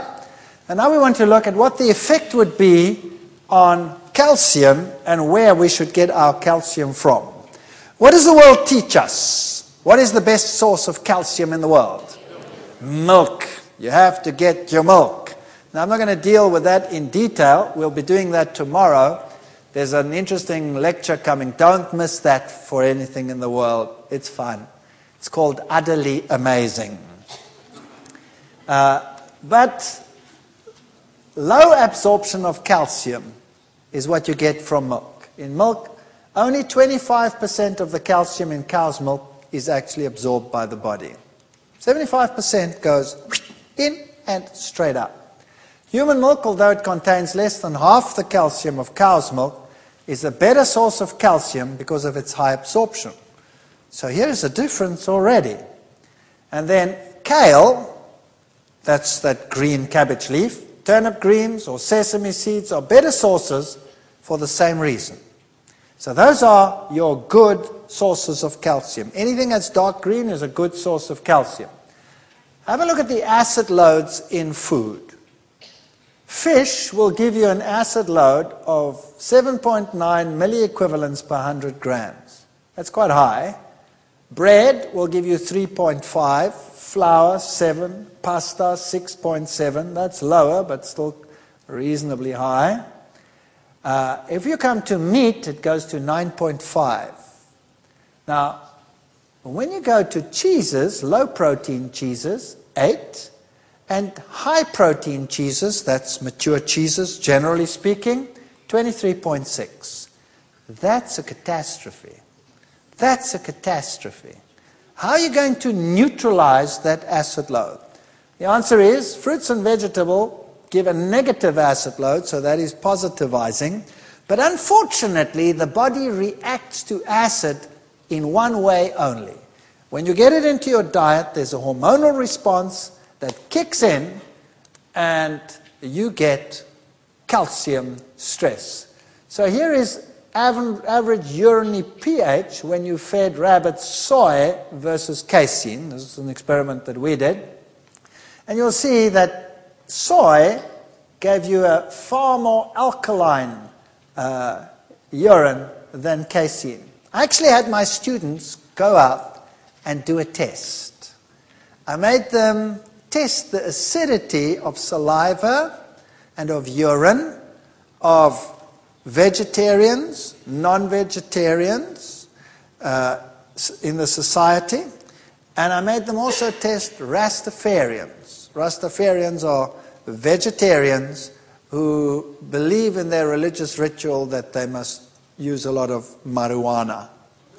And now we want to look at what the effect would be on calcium and where we should get our calcium from. What does the world teach us? What is the best source of calcium in the world? Milk. You have to get your milk. Now, I'm not going to deal with that in detail. We'll be doing that tomorrow. There's an interesting lecture coming. Don't miss that for anything in the world. It's fun. It's called Utterly Amazing. But low absorption of calcium is what you get from milk. In milk, only 25% of the calcium in cow's milk is actually absorbed by the body. 75% goes in and straight up. Human milk, although it contains less than half the calcium of cow's milk, is a better source of calcium because of its high absorption. So here's a difference already. And then kale, that's that green cabbage leaf, turnip greens or sesame seeds are better sources for the same reason. So those are your good sources of calcium. Anything that's dark green is a good source of calcium. Have a look at the acid loads in food. Fish will give you an acid load of 7.9 milliequivalents per 100 grams. That's quite high. Bread will give you 3.5, flour 7, pasta 6.7. That's lower, but still reasonably high. If you come to meat, it goes to 9.5. Now, when you go to cheeses, low-protein cheeses, 8. And high-protein cheeses, that's mature cheeses, generally speaking, 23.6. That's a catastrophe. That's a catastrophe. How are you going to neutralize that acid load? The answer is fruits and vegetables give a negative acid load, so that is positivizing. But unfortunately, the body reacts to acid in one way only. When you get it into your diet, there's a hormonal response that kicks in and you get calcium stress. So here is average urinary pH when you fed rabbits soy versus casein. This is an experiment that we did. And you'll see that soy gave you a far more alkaline urine than casein. I actually had my students go out and do a test. I made them test the acidity of saliva and of urine of vegetarians, non-vegetarians in the society, and I made them also test Rastafarians. Rastafarians are vegetarians who believe in their religious ritual that they must use a lot of marijuana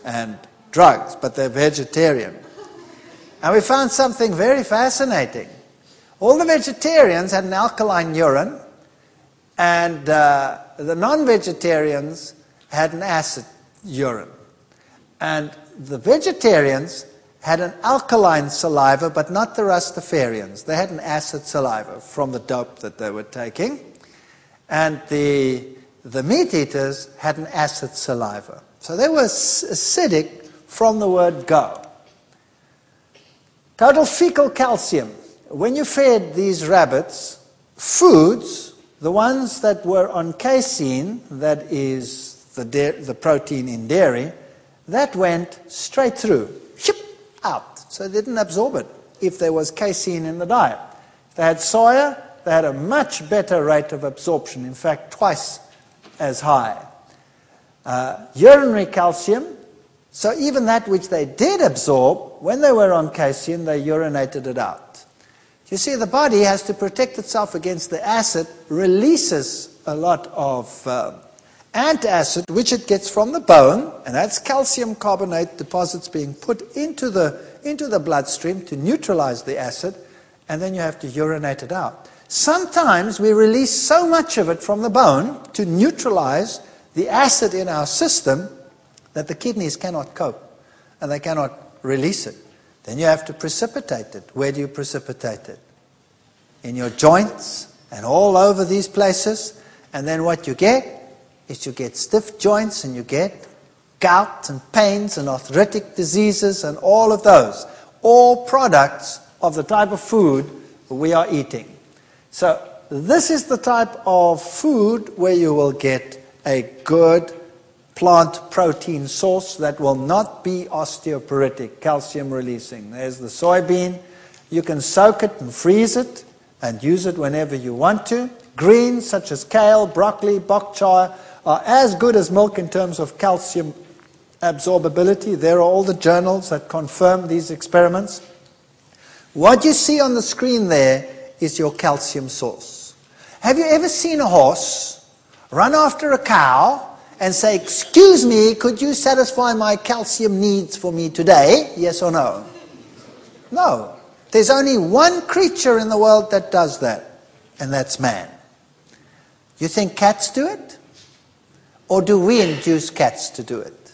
and drugs, but they're vegetarian. And we found something very fascinating. All the vegetarians had an alkaline urine, and the non-vegetarians had an acid urine. And the vegetarians had an alkaline saliva, but not the Rastafarians. They had an acid saliva from the dope that they were taking. And the meat eaters had an acid saliva. So they were acidic from the word go. Total fecal calcium. When you fed these rabbits foods the ones that were on casein, that is the protein in dairy, that went straight through, ship, out. So they didn't absorb it if there was casein in the diet. If they had soya, they had a much better rate of absorption, in fact, twice as high. Urinary calcium, so even that which they did absorb, when they were on casein, they urinated it out. You see, the body has to protect itself against the acid, releases a lot of antacid, which it gets from the bone, and that's calcium carbonate deposits being put into the bloodstream to neutralize the acid, and then you have to urinate it out. Sometimes we release so much of it from the bone to neutralize the acid in our system that the kidneys cannot cope, and they cannot release it. Then you have to precipitate it. Where do you precipitate it? In your joints and all over these places. And then what you get is you get stiff joints, and you get gout and pains and arthritic diseases and all of those. All products of the type of food we are eating. So this is the type of food where you will get a good plant protein source that will not be osteoporotic, calcium releasing. There's the soybean. You can soak it and freeze it and use it whenever you want to. Greens such as kale, broccoli, bok choy are as good as milk in terms of calcium absorbability. There are all the journals that confirm these experiments. What you see on the screen there is your calcium source. Have you ever seen a horse run after a cow and say, "Excuse me, could you satisfy my calcium needs for me today?" Yes or no? No. There's only one creature in the world that does that, and that's man. You think cats do it? Or do we induce cats to do it?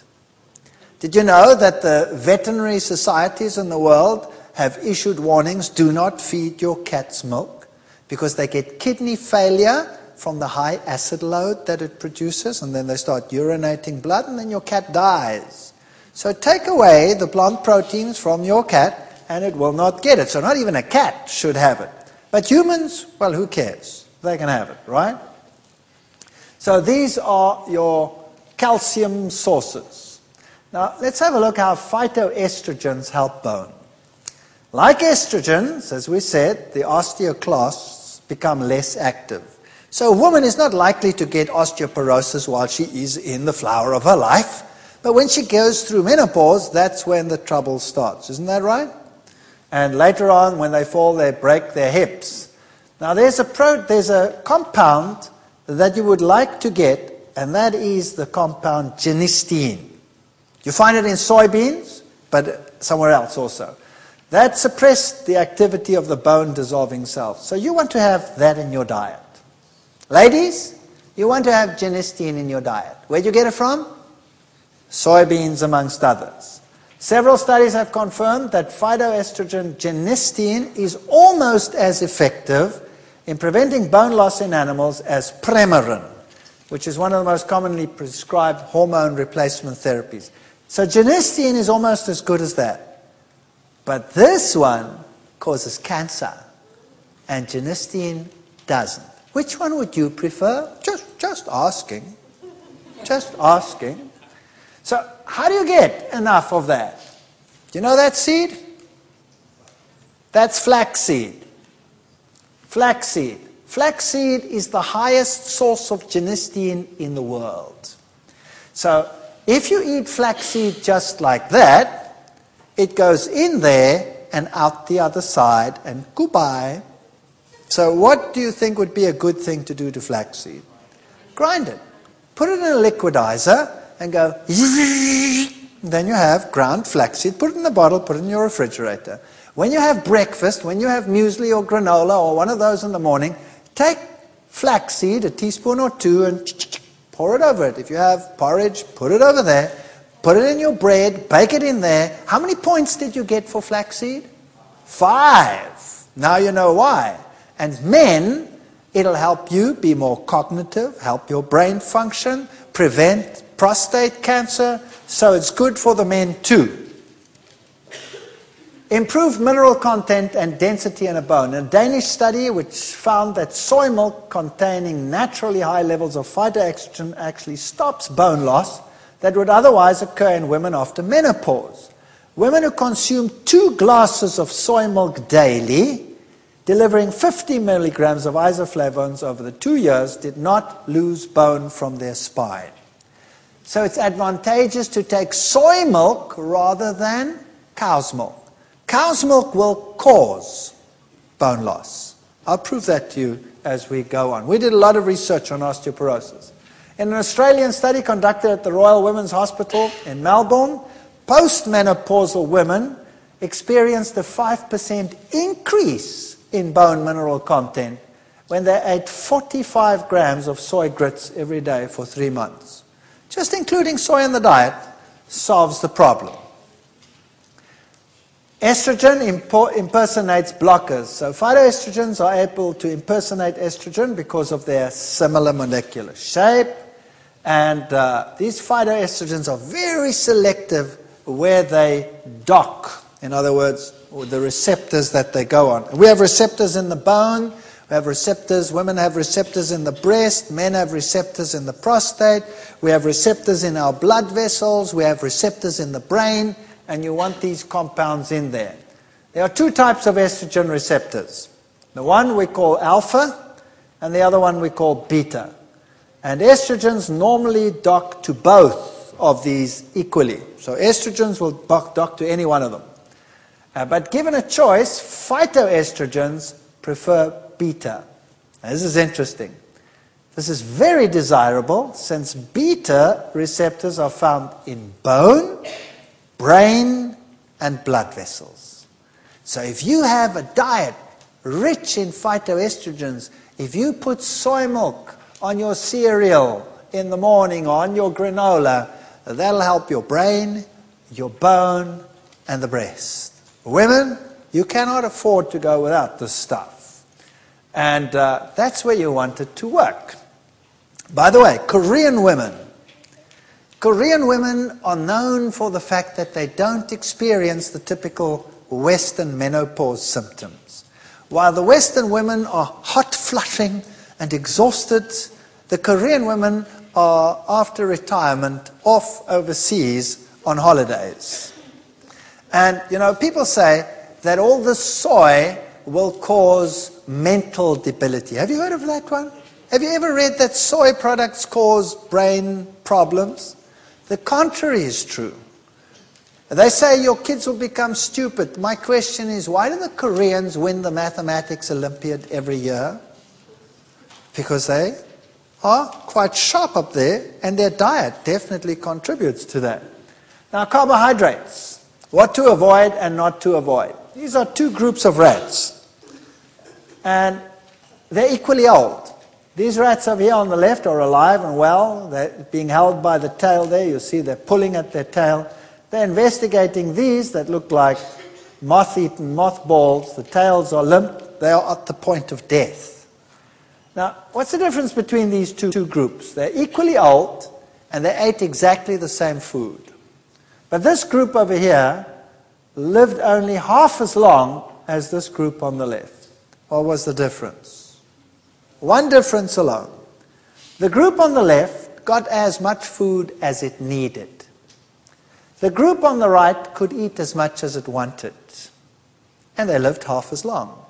Did you know that the veterinary societies in the world have issued warnings, do not feed your cats milk, because they get kidney failure from the high acid load that it produces, and then they start urinating blood, and then your cat dies. So take away the plant proteins from your cat, and it will not get it. So not even a cat should have it. But humans, well, who cares? They can have it, right? So these are your calcium sources. Now, let's have a look how phytoestrogens help bone. Like estrogens, as we said, the osteoclasts become less active. So a woman is not likely to get osteoporosis while she is in the flower of her life. But when she goes through menopause, that's when the trouble starts. Isn't that right? And later on, when they fall, they break their hips. Now there's a compound that you would like to get, and that is the compound genistein. You find it in soybeans, but somewhere else also. That suppressed the activity of the bone-dissolving cells. So you want to have that in your diet. Ladies, you want to have genistein in your diet. Where'd you get it from? Soybeans, amongst others. Several studies have confirmed that phytoestrogen genistein is almost as effective in preventing bone loss in animals as Premarin, which is one of the most commonly prescribed hormone replacement therapies. So genistein is almost as good as that. But this one causes cancer, and genistein doesn't. Which one would you prefer? Just asking. Just asking. So how do you get enough of that? Do you know that seed? That's flaxseed. Flaxseed. Flaxseed is the highest source of genistein in the world. So if you eat flaxseed just like that, it goes in there and out the other side and goodbye. So what do you think would be a good thing to do to flaxseed? Grind it. Put it in a liquidizer and go, then you have ground flaxseed. Put it in a bottle, put it in your refrigerator. When you have breakfast, when you have muesli or granola or one of those in the morning, take flaxseed, a teaspoon or two, and pour it over it. If you have porridge, put it over there. Put it in your bread, bake it in there. How many points did you get for flaxseed? 5. Now you know why. And men, it'll help you be more cognitive, help your brain function, prevent prostate cancer. So it's good for the men too. Improved mineral content and density in a bone. A Danish study which found that soy milk containing naturally high levels of phytoestrogen actually stops bone loss that would otherwise occur in women after menopause. Women who consume 2 glasses of soy milk daily, delivering 50 milligrams of isoflavones over the 2 years, did not lose bone from their spine. So it's advantageous to take soy milk rather than cow's milk. Cow's milk will cause bone loss. I'll prove that to you as we go on. We did a lot of research on osteoporosis. In an Australian study conducted at the Royal Women's Hospital in Melbourne, postmenopausal women experienced a 5% increase in bone mineral content when they ate 45 grams of soy grits every day for 3 months. Just including soy in the diet solves the problem. Estrogen impersonates blockers. So phytoestrogens are able to impersonate estrogen because of their similar molecular shape. And these phytoestrogens are very selective where they dock. In other words, the receptors that they go on. We have receptors in the bone. We have receptors, women have receptors in the breast. Men have receptors in the prostate. We have receptors in our blood vessels. We have receptors in the brain. And you want these compounds in there. There are 2 types of estrogen receptors. The one we call alpha, and the other one we call beta. And estrogens normally dock to both of these equally. So estrogens will dock to any one of them. But given a choice, phytoestrogens prefer beta. Now, this is interesting. This is very desirable since beta receptors are found in bone, brain, and blood vessels. So if you have a diet rich in phytoestrogens, if you put soy milk on your cereal in the morning or on your granola, that'll help your brain, your bone, and the breast. Women, you cannot afford to go without this stuff. And that's where you want it to work. By the way, Korean women are known for the fact that they don't experience the typical Western menopause symptoms. While the Western women are hot flushing and exhausted, the Korean women are, after retirement, off overseas on holidays. And, you know, people say that all the soy will cause mental debility. Have you heard of that one? Have you ever read that soy products cause brain problems? The contrary is true. They say your kids will become stupid. My question is, why do the Koreans win the mathematics Olympiad every year? Because they are quite sharp up there, and their diet definitely contributes to that. Now, carbohydrates. What to avoid and not to avoid. These are 2 groups of rats. And they're equally old. These rats over here on the left are alive and well. They're being held by the tail there. You see they're pulling at their tail. They're investigating these that look like moth-eaten mothballs. The tails are limp. They are at the point of death. Now, what's the difference between these two groups? They're equally old and they ate exactly the same food. But this group over here lived only half as long as this group on the left. What was the difference? One difference alone. The group on the left got as much food as it needed. The group on the right could eat as much as it wanted. And they lived half as long.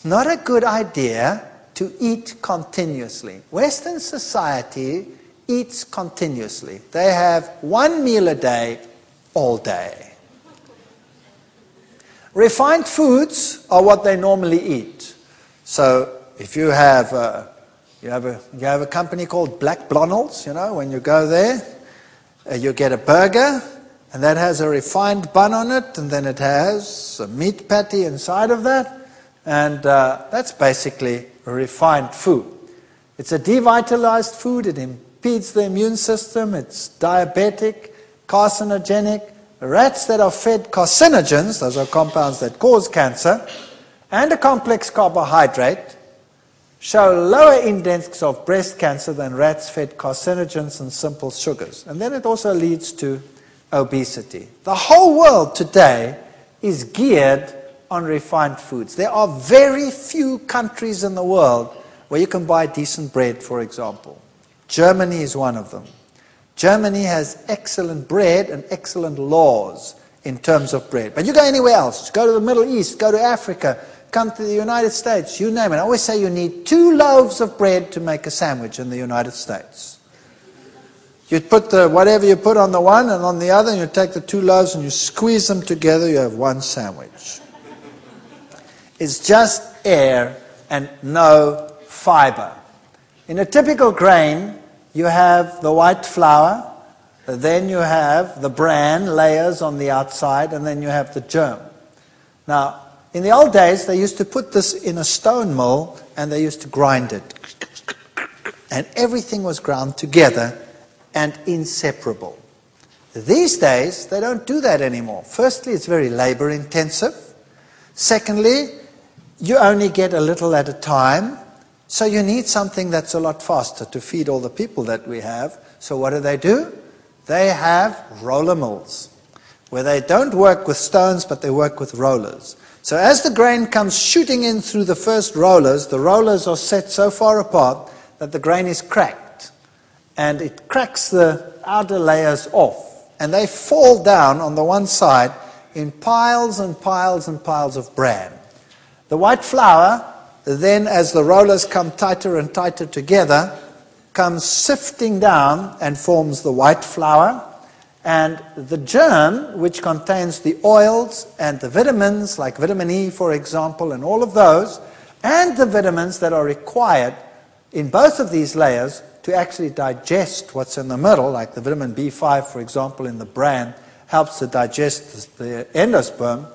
Not a good idea to eat continuously. Western society eats continuously. They have 1 meal a day, all day. Refined foods are what they normally eat. So if you have a company called Black Blondel's, you know, when you go there, you get a burger, and that has a refined bun on it, and then it has a meat patty inside of that, and that's basically a refined food. It's a devitalized food. It impedes the immune system. It's diabetic, carcinogenic. Rats that are fed carcinogens, those are compounds that cause cancer, and a complex carbohydrate, show lower index of breast cancer than rats fed carcinogens and simple sugars. And then it also leads to obesity. The whole world today is geared on refined foods. There are very few countries in the world where you can buy decent bread, for example. Germany is one of them. Germany has excellent bread and excellent laws in terms of bread. But you go anywhere else, go to the Middle East, go to Africa, come to the United States, you name it. I always say you need 2 loaves of bread to make a sandwich in the United States. You put whatever you put on the one and on the other, and you take the 2 loaves and you squeeze them together, you have one sandwich. It's just air and no fiber. In a typical grain, you have the white flour, then you have the bran layers on the outside, and then you have the germ. Now, in the old days, they used to put this in a stone mill, and they used to grind it. And everything was ground together and inseparable. These days, they don't do that anymore. Firstly, it's very labor intensive. Secondly, you only get a little at a time, so you need something that's a lot faster to feed all the people that we have. So what do? They have roller mills, where they don't work with stones, but they work with rollers. So as the grain comes shooting in through the first rollers, the rollers are set so far apart that the grain is cracked. And it cracks the outer layers off. And they fall down on the one side in piles and piles and piles of bran. The white flour, then as the rollers come tighter and tighter together, comes sifting down and forms the white flour. And the germ, which contains the oils and the vitamins, like vitamin E, for example, and all of those, and the vitamins that are required in both of these layers to actually digest what's in the middle, like the vitamin B5, for example, in the bran, helps to digest the endosperm.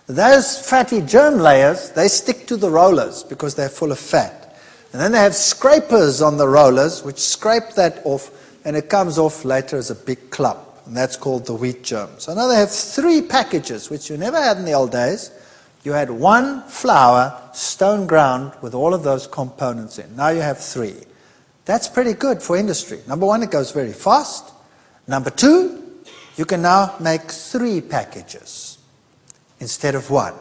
Those fatty germ layers, they stick to the rollers because they're full of fat. And then they have scrapers on the rollers, which scrape that off, and it comes off later as a big clump. And that's called the wheat germ. So now they have 3 packages, which you never had in the old days. You had 1 flour, stone ground, with all of those components in. Now you have 3. That's pretty good for industry. Number 1, it goes very fast. Number 2, you can now make 3 packages instead of 1.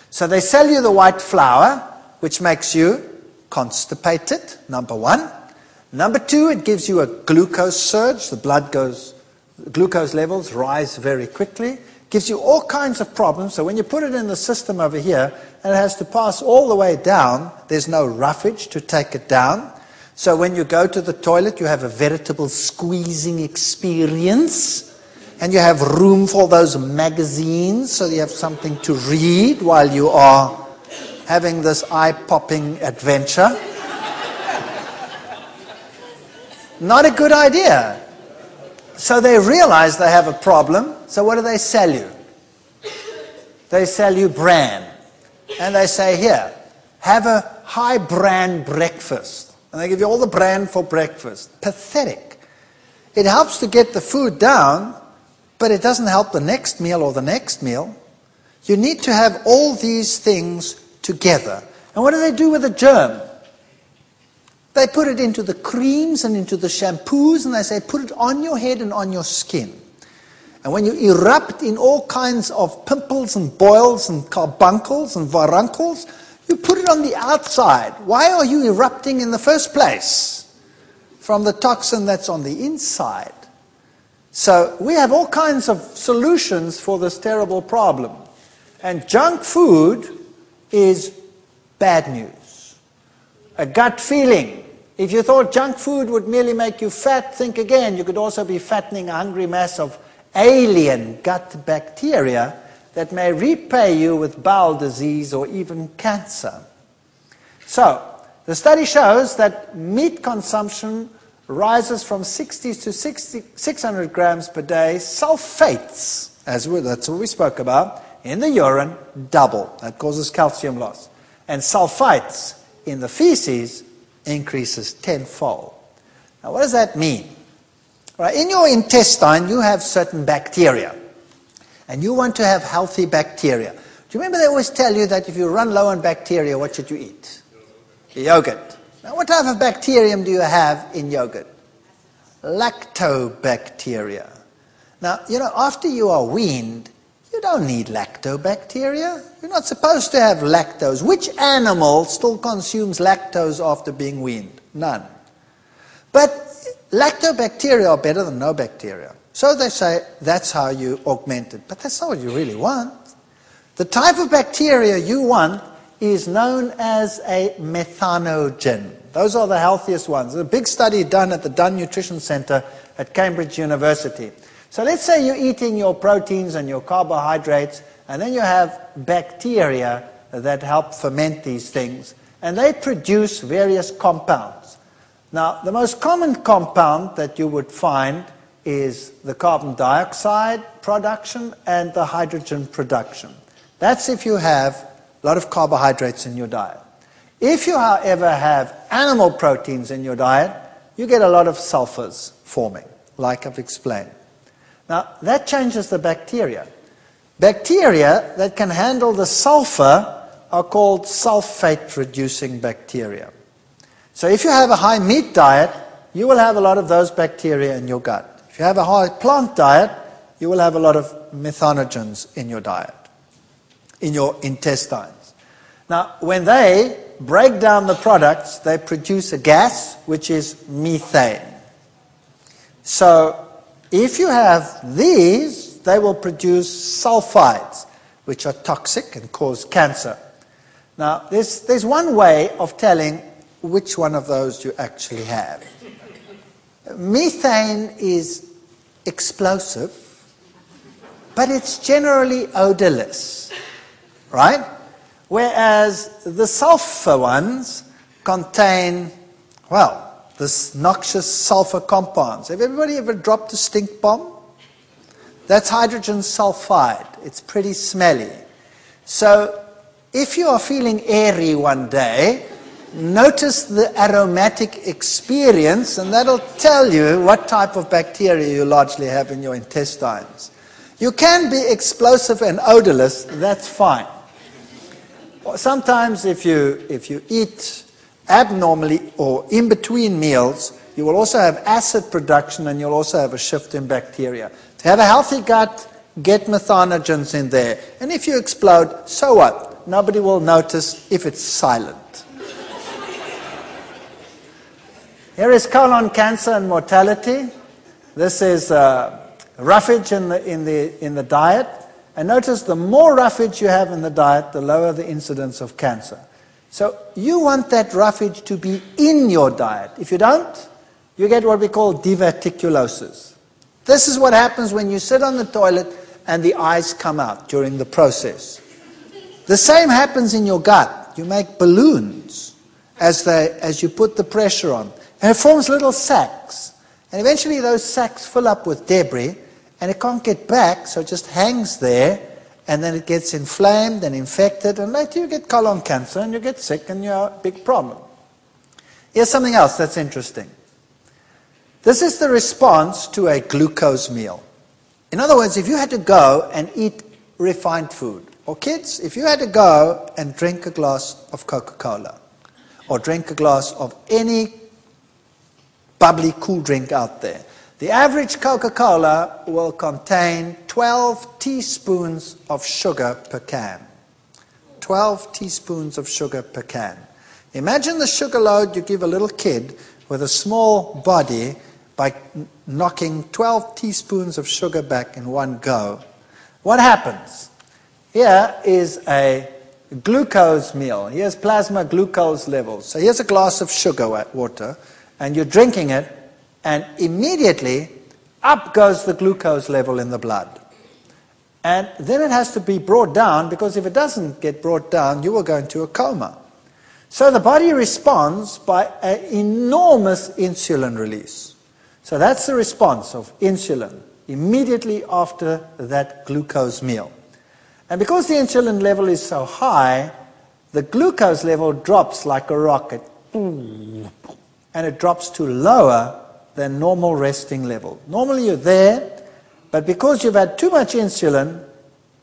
So they sell you the white flour, which makes you constipated, number 1. Number 2, it gives you a glucose surge. Glucose levels rise very quickly. Gives you all kinds of problems. So when you put it in the system over here, and it has to pass all the way down, there's no roughage to take it down. So when you go to the toilet, you have a veritable squeezing experience. And you have room for those magazines, so you have something to read while you are having this eye-popping adventure. Not a good idea. So they realize they have a problem, so what do they sell you? They sell you bran. And they say, here, have a high bran breakfast. And they give you all the bran for breakfast. Pathetic. It helps to get the food down, but it doesn't help the next meal or the next meal. You need to have all these things together. And what do they do with the germ? They put it into the creams and into the shampoos, and they say, put it on your head and on your skin. And when you erupt in all kinds of pimples and boils and carbuncles and varuncles, you put it on the outside. Why are you erupting in the first place? From the toxin that's on the inside. So we have all kinds of solutions for this terrible problem. And junk food is bad news. A gut feeling. If you thought junk food would merely make you fat, think again. You could also be fattening a hungry mass of alien gut bacteria that may repay you with bowel disease or even cancer. So, the study shows that meat consumption rises from 60 to 600 grams per day. Sulfates, that's what we spoke about, in the urine, double. That causes calcium loss. And sulfites in the feces increases tenfold. Now, what does that mean? Right, in your intestine, you have certain bacteria. And you want to have healthy bacteria. Do you remember they always tell you that if you run low on bacteria, what should you eat? Yogurt. Now, what type of bacterium do you have in yogurt? Lactobacteria. Now, after you are weaned, you don't need lactobacteria. You're not supposed to have lactose. Which animal still consumes lactose after being weaned? None. But lactobacteria are better than no bacteria. So they say that's how you augment it. But that's not what you really want. The type of bacteria you want is known as a methanogen. Those are the healthiest ones. There's a big study done at the Dunn Nutrition Center at Cambridge University. So let's say you're eating your proteins and your carbohydrates, and then you have bacteria that help ferment these things, and they produce various compounds. Now, the most common compound that you would find is the carbon dioxide production and the hydrogen production. That's if you have a lot of carbohydrates in your diet. If you, however, have animal proteins in your diet, you get a lot of sulfurs forming, like I've explained. Now, that changes the bacteria. Bacteria that can handle the sulfur are called sulfate-reducing bacteria. So if you have a high meat diet, you will have a lot of those bacteria in your gut. If you have a high plant diet, you will have a lot of methanogens in your diet, in your intestines. Now, when they break down the products, they produce a gas, which is methane. So, if you have these, they will produce sulfides, which are toxic and cause cancer. Now, there's one way of telling which one of those you actually have. Methane is explosive, but it's generally odorless, right? Whereas the sulfur ones contain, well, this noxious sulfur compounds. Have everybody ever dropped a stink bomb? That's hydrogen sulfide. It's pretty smelly. So if you are feeling airy one day, notice the aromatic experience, and that'll tell you what type of bacteria you largely have in your intestines. You can be explosive and odorless, that's fine. Sometimes if you eat abnormally or in between meals, you will also have acid production, and you'll also have a shift in bacteria. To have a healthy gut, get methanogens in there. And if you explode, so what? Nobody will notice if it's silent. Here is colon cancer and mortality. This is roughage in the diet. And notice the more roughage you have in the diet, the lower the incidence of cancer. So you want that roughage to be in your diet. If you don't, you get what we call diverticulosis. This is what happens when you sit on the toilet and the eyes come out during the process. The same happens in your gut. You make balloons as you put the pressure on. And it forms little sacs. And eventually those sacs fill up with debris, and it can't get back, so it just hangs there, and then it gets inflamed and infected, and later you get colon cancer, and you get sick, and you're a big problem. Here's something else that's interesting. This is the response to a glucose meal. In other words, if you had to go and eat refined food, or kids, if you had to go and drink a glass of Coca-Cola, or drink a glass of any bubbly cool drink out there, the average Coca-Cola will contain 12 teaspoons of sugar per can. 12 teaspoons of sugar per can. Imagine the sugar load you give a little kid with a small body by knocking 12 teaspoons of sugar back in one go. What happens? Here is a glucose meal. Here's plasma glucose levels. So here's a glass of sugar water, and you're drinking it, and immediately up goes the glucose level in the blood. And then it has to be brought down, because if it doesn't get brought down, you will go into a coma. So the body responds by an enormous insulin release. So that's the response of insulin immediately after that glucose meal. And because the insulin level is so high, the glucose level drops like a rocket. And it drops to lower than normal resting level. Normally you're there, but because you've had too much insulin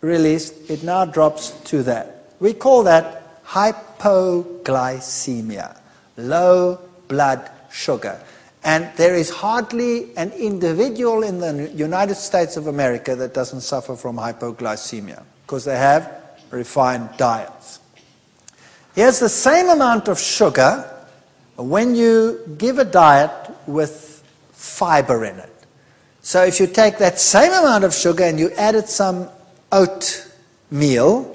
released, it now drops to that. We call that hypoglycemia, low blood sugar. And there is hardly an individual in the United States of America that doesn't suffer from hypoglycemia, because they have refined diets. Here's the same amount of sugar when you give a diet with fiber in it. So if you take that same amount of sugar and you added some oatmeal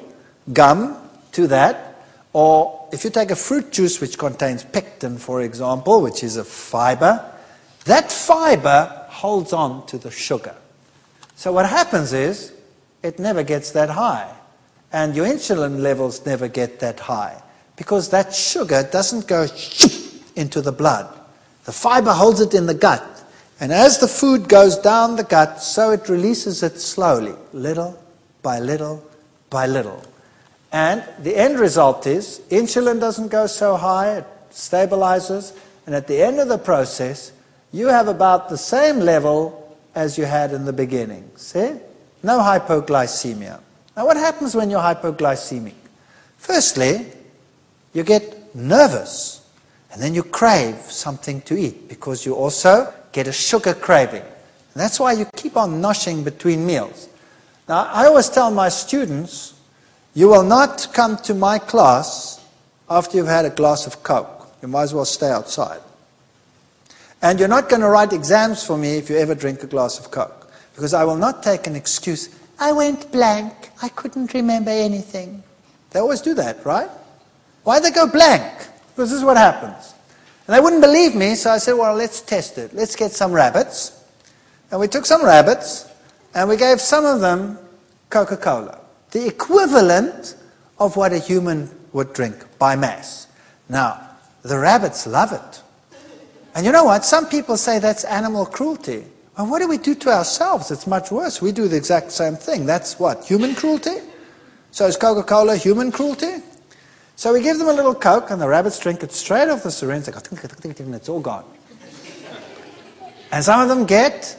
gum to that, or if you take a fruit juice which contains pectin, for example, which is a fiber, that fiber holds on to the sugar. So what happens is, it never gets that high. And your insulin levels never get that high, because that sugar doesn't go into the blood. The fiber holds it in the gut. And as the food goes down the gut, so it releases it slowly, little by little by little. And the end result is, insulin doesn't go so high, it stabilizes, and at the end of the process, you have about the same level as you had in the beginning. See? No hypoglycemia. Now what happens when you're hypoglycemic? Firstly, you get nervous, and then you crave something to eat, because you also get a sugar craving. And that's why you keep on noshing between meals. Now, I always tell my students, you will not come to my class after you've had a glass of Coke. You might as well stay outside. And you're not going to write exams for me if you ever drink a glass of Coke, because I will not take an excuse. I went blank. I couldn't remember anything. They always do that, right? Why they go blank? Because this is what happens. And they wouldn't believe me, so I said, well, let's test it. Let's get some rabbits. And we took some rabbits, and we gave some of them Coca-Cola, the equivalent of what a human would drink by mass. Now, the rabbits love it. And you know what? Some people say that's animal cruelty. Well, what do we do to ourselves? It's much worse. We do the exact same thing. That's what? Human cruelty? So is Coca-Cola human cruelty? So we give them a little Coke, and the rabbits drink it straight off the syringe. They go, and it's all gone. And some of them get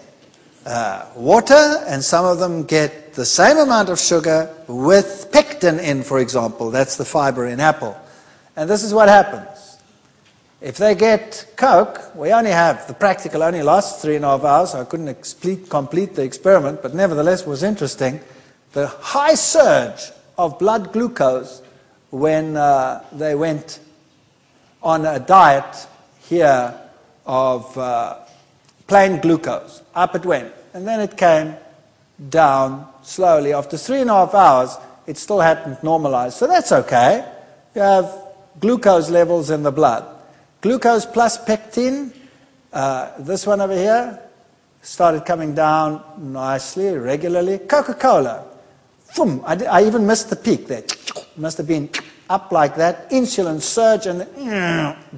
water, and some of them get the same amount of sugar with pectin in, for example. That's the fiber in apple. And this is what happens. If they get Coke, we only have, the practical only lasts 3.5 hours, so I couldn't complete the experiment, but nevertheless it was interesting. The high surge of blood glucose when they went on a diet here of plain glucose. Up it went. And then it came down slowly. After 3.5 hours, it still hadn't normalized. So that's okay. You have glucose levels in the blood. Glucose plus pectin, this one over here, started coming down nicely, regularly. Coca-Cola, boom, I even missed the peak there. Must have been up like that. Insulin surge and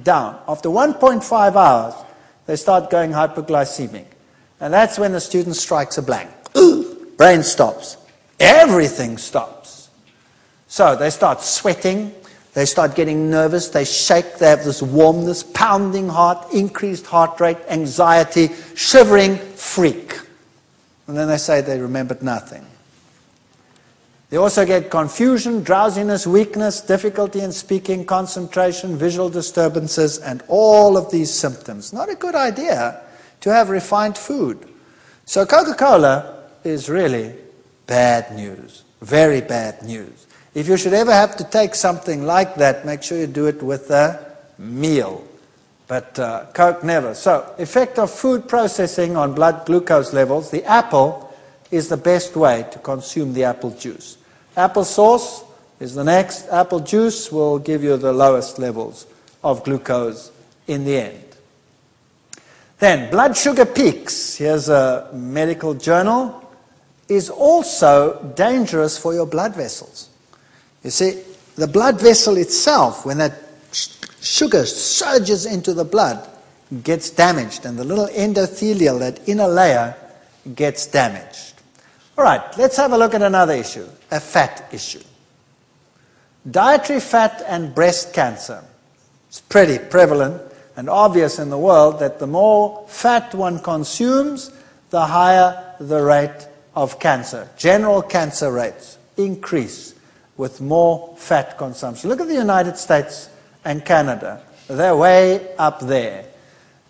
down. After 1.5 hours, they start going hypoglycemic. And that's when the student strikes a blank. Brain stops. Everything stops. So they start sweating. They start getting nervous. They shake. They have this warmness, pounding heart, increased heart rate, anxiety, shivering, freak. And then they say they remembered nothing. They also get confusion, drowsiness, weakness, difficulty in speaking, concentration, visual disturbances, and all of these symptoms. Not a good idea to have refined food. So Coca-Cola is really bad news, very bad news. If you should ever have to take something like that, make sure you do it with a meal. But Coke never. So, effect of food processing on blood glucose levels, the apple is the best way to consume the apple juice. Apple sauce is the next. Apple juice will give you the lowest levels of glucose in the end. Then, blood sugar peaks, here's a medical journal, is also dangerous for your blood vessels. You see, the blood vessel itself, when that sugar surges into the blood, gets damaged, and the little endothelial, that inner layer, gets damaged. All right, let's have a look at another issue, a fat issue. Dietary fat and breast cancer. It's pretty prevalent and obvious in the world that the more fat one consumes, the higher the rate of cancer. General cancer rates increase with more fat consumption. Look at the United States and Canada. They're way up there.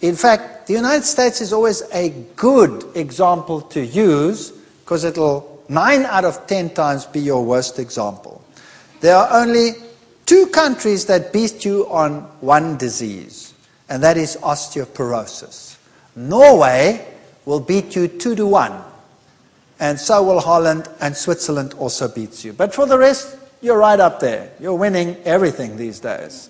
In fact, the United States is always a good example to use because it'll 9 out of 10 times be your worst example. There are only 2 countries that beat you on one disease, and that is osteoporosis. Norway will beat you 2-1, and so will Holland, and Switzerland also beats you. But for the rest, you're right up there. You're winning everything these days.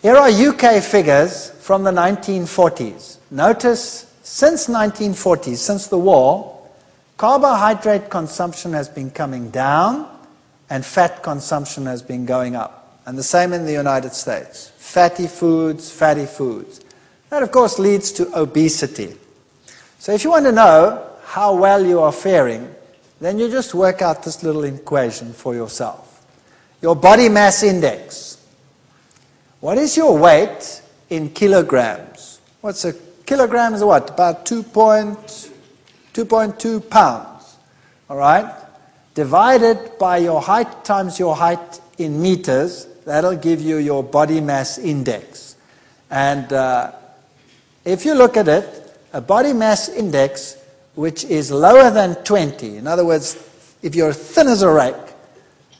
Here are UK figures from the 1940s. Notice, since 1940s, since the war, carbohydrate consumption has been coming down and fat consumption has been going up. And the same in the United States. Fatty foods, fatty foods. That, of course, leads to obesity. So if you want to know how well you are faring, then you just work out this little equation for yourself. Your body mass index. What is your weight in kilograms? What's a kilogram is what? About 2.2 pounds. All right? Divided by your height times your height in meters, that'll give you your body mass index. And if you look at it, a body mass index which is lower than 20, in other words, if you're thin as a rake,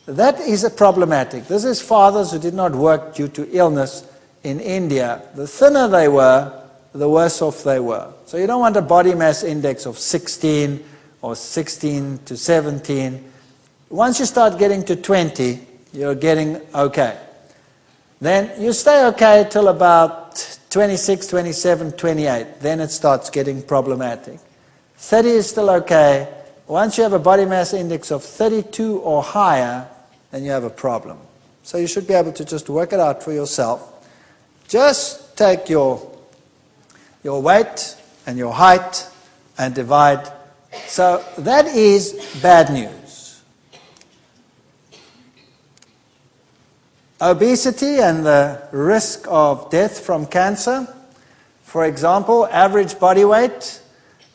that is problematic. This is fathers who did not work due to illness in India. The thinner they were, the worse off they were. So you don't want a body mass index of 16 or 16 to 17. Once you start getting to 20, you're getting okay. Then you stay okay till about 26, 27, 28. Then it starts getting problematic. 30 is still okay. Once you have a body mass index of 32 or higher, then you have a problem. So you should be able to just work it out for yourself. Just take your weight and your height and divide. So that is bad news. Obesity and the risk of death from cancer. For example, average body weight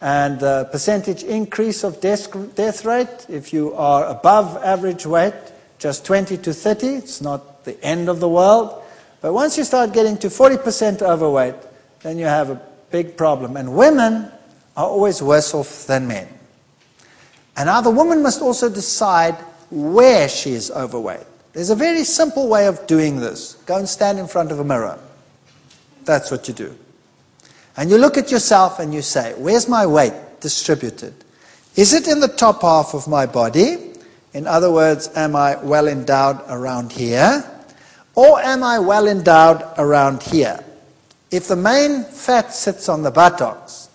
and the percentage increase of death rate. If you are above average weight, just 20 to 30, it's not the end of the world. But once you start getting to 40% overweight, then you have a big problem. And women are always worse off than men. And now the woman must also decide where she is overweight. There's a very simple way of doing this. Go and stand in front of a mirror. That's what you do. And you look at yourself and you say, where's my weight distributed? Is it in the top half of my body? In other words, am I well endowed around here? Or am I well endowed around here? If the main fat sits on the buttocks,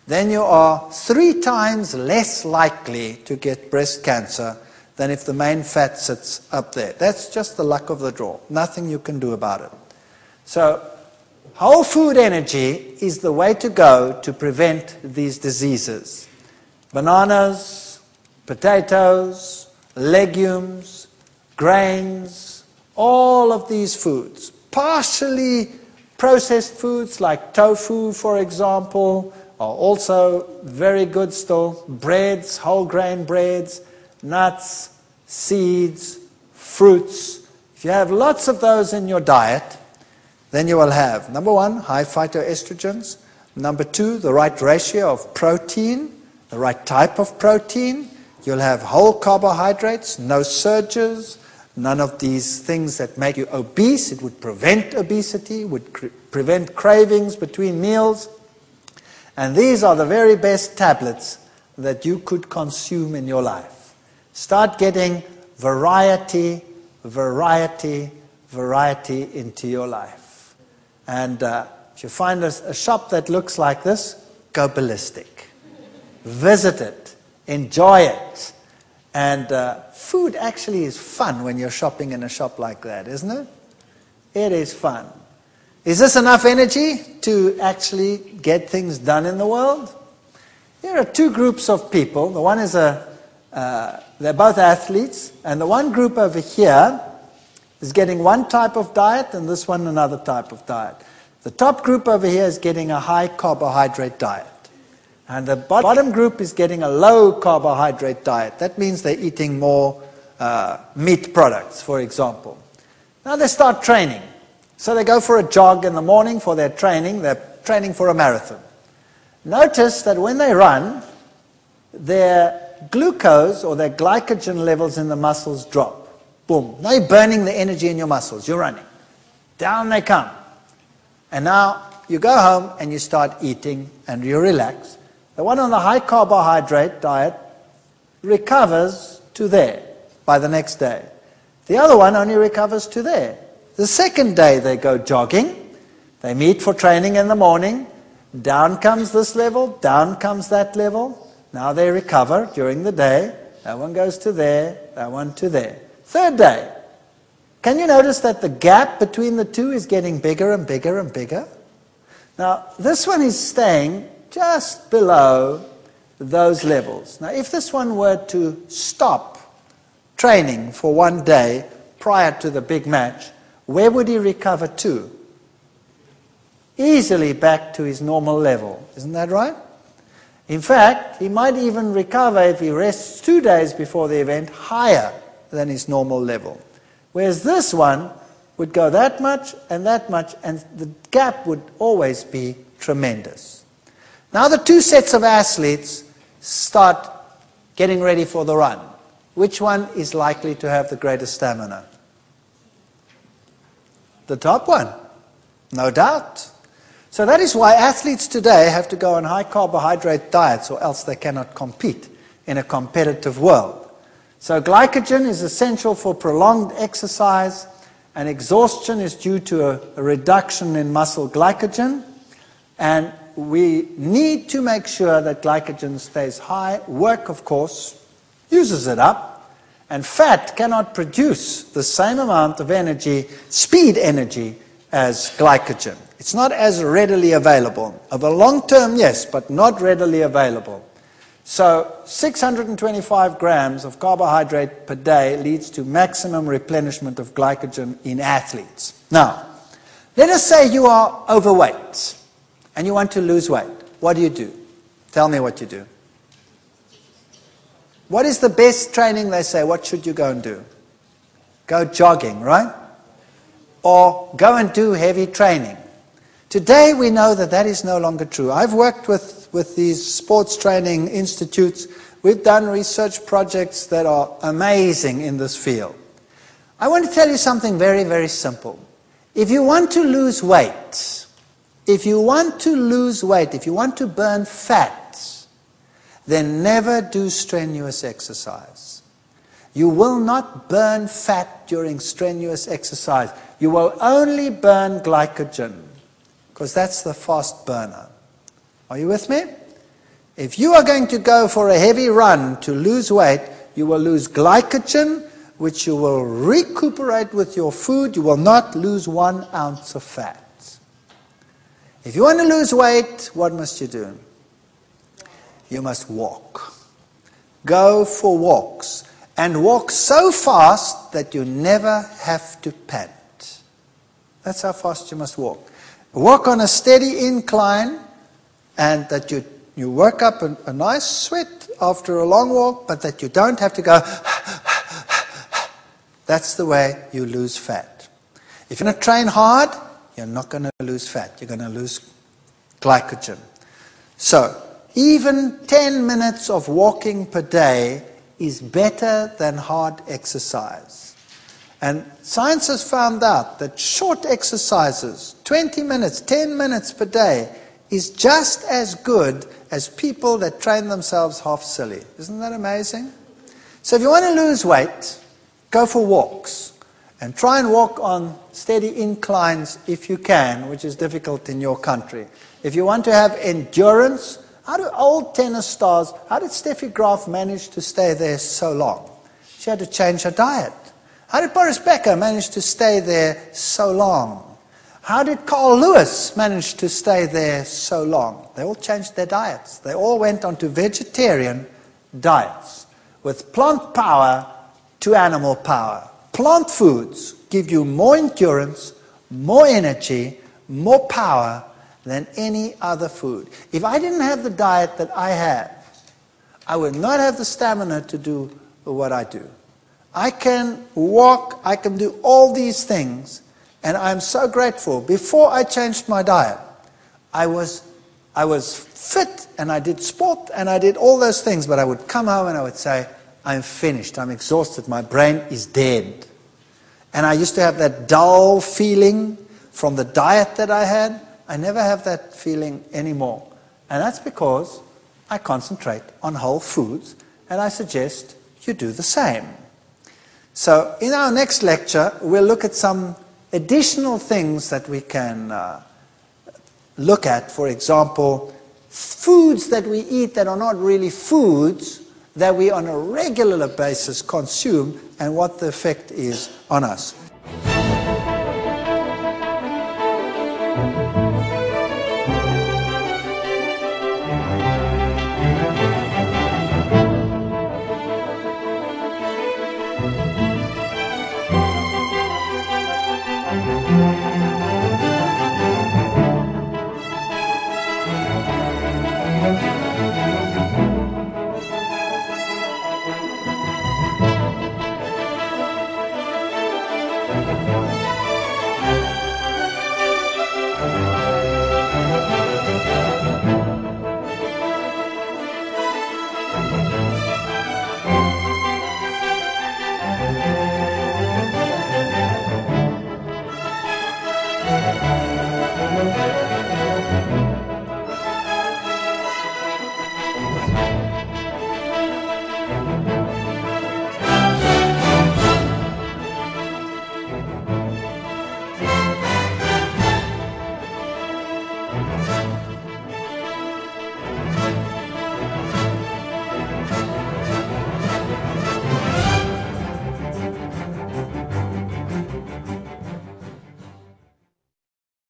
then you are 3 times less likely to get breast cancer than if the main fat sits up there. That's just the luck of the draw. Nothing you can do about it. So, whole food energy is the way to go to prevent these diseases. Bananas, potatoes, legumes, grains, all of these foods. Partially processed foods like tofu, for example, are also very good still. Breads, whole grain breads, nuts, seeds, fruits. If you have lots of those in your diet, then you will have, number 1, high phytoestrogens. Number 2, the right ratio of protein, the right type of protein. You'll have whole carbohydrates, no surges, none of these things that make you obese. It would prevent obesity, would prevent cravings between meals. And these are the very best tablets that you could consume in your life. Start getting variety, variety, variety into your life. And if you find a shop that looks like this, go ballistic. Visit it. Enjoy it. And food actually is fun when you're shopping in a shop like that, isn't it? It is fun. Is this enough energy to actually get things done in the world? Here are 2 groups of people. The one is they're both athletes, and the one group over here is getting one type of diet, and this one another type of diet. The top group over here is getting a high carbohydrate diet. And the bottom group is getting a low carbohydrate diet. That means they're eating more meat products, for example. Now they start training. So they go for a jog in the morning for their training. They're training for a marathon. Notice that when they run, their glucose or their glycogen levels in the muscles drop. Boom. Now you're burning the energy in your muscles. You're running. Down they come. And now you go home and you start eating and you relax. The one on the high carbohydrate diet recovers to there by the next day. The other one only recovers to there. The second day they go jogging. They meet for training in the morning. Down comes this level, down comes that level. Now they recover during the day. That one goes to there, that one to there. Third day. Can you notice that the gap between the two is getting bigger and bigger and bigger? Now, this one is staying just below those levels. Now, if this one were to stop training for one day prior to the big match, where would he recover to? Easily back to his normal level. Isn't that right? In fact, he might even recover if he rests 2 days before the event higher than his normal level. Whereas this one would go that much, and the gap would always be tremendous. Now the two sets of athletes start getting ready for the run. Which one is likely to have the greatest stamina? The top one, no doubt. So that is why athletes today have to go on high carbohydrate diets, or else they cannot compete in a competitive world. So glycogen is essential for prolonged exercise, and exhaustion is due to a reduction in muscle glycogen. And we need to make sure that glycogen stays high. Work, of course, uses it up, and fat cannot produce the same amount of energy, speed energy, as glycogen. It's not as readily available. Over long term, yes, but not readily available. So 625 grams of carbohydrate per day leads to maximum replenishment of glycogen in athletes. Now, let us say you are overweight and you want to lose weight. What do you do? Tell me what you do. What is the best training, they say? What should you go and do? Go jogging, right? Or go and do heavy training. Today we know that that is no longer true. I've worked with these sports training institutes. We've done research projects that are amazing in this field. I want to tell you something very, very simple. If you want to lose weight, if you want to burn fat, then never do strenuous exercise. You will not burn fat during strenuous exercise. You will only burn glycogen, because that's the fast burner. Are you with me? If you are going to go for a heavy run to lose weight, you will lose glycogen, which you will recuperate with your food. You will not lose 1 ounce of fat. If you want to lose weight, what must you do? You must walk. Go for walks. And walk so fast that you never have to pant. That's how fast you must walk. Walk on a steady incline, and that you work up a nice sweat after a long walk, but that you don't have to go. That's the way you lose fat. If you're going to train hard, you're not going to lose fat. You're going to lose glycogen. So, even 10 minutes of walking per day is better than hard exercise. And science has found out that short exercises, 20 minutes, 10 minutes per day, is just as good as people that train themselves half silly. Isn't that amazing? So if you want to lose weight, go for walks. And try and walk on steady inclines if you can, which is difficult in your country. If you want to have endurance, how do old tennis stars, how did Steffi Graf manage to stay there so long? She had to change her diet. How did Boris Becker manage to stay there so long? How did Carl Lewis manage to stay there so long? They all changed their diets. They all went on to vegetarian diets with plant power to animal power. Plant foods give you more endurance, more energy, more power than any other food. If I didn't have the diet that I have, I would not have the stamina to do what I do. I can walk, I can do all these things, And I'm so grateful. Before I changed my diet, I was fit and I did sport and I did all those things, but I would come home and I would say, I'm finished, I'm exhausted, my brain is dead. And I used to have that dull feeling from the diet that I had. I never have that feeling anymore. And that's because I concentrate on whole foods, and I suggest you do the same. So in our next lecture, we'll look at some additional things that we can look at. For example, foods that we eat that are not really foods, that we on a regular basis consume, and what the effect is on us.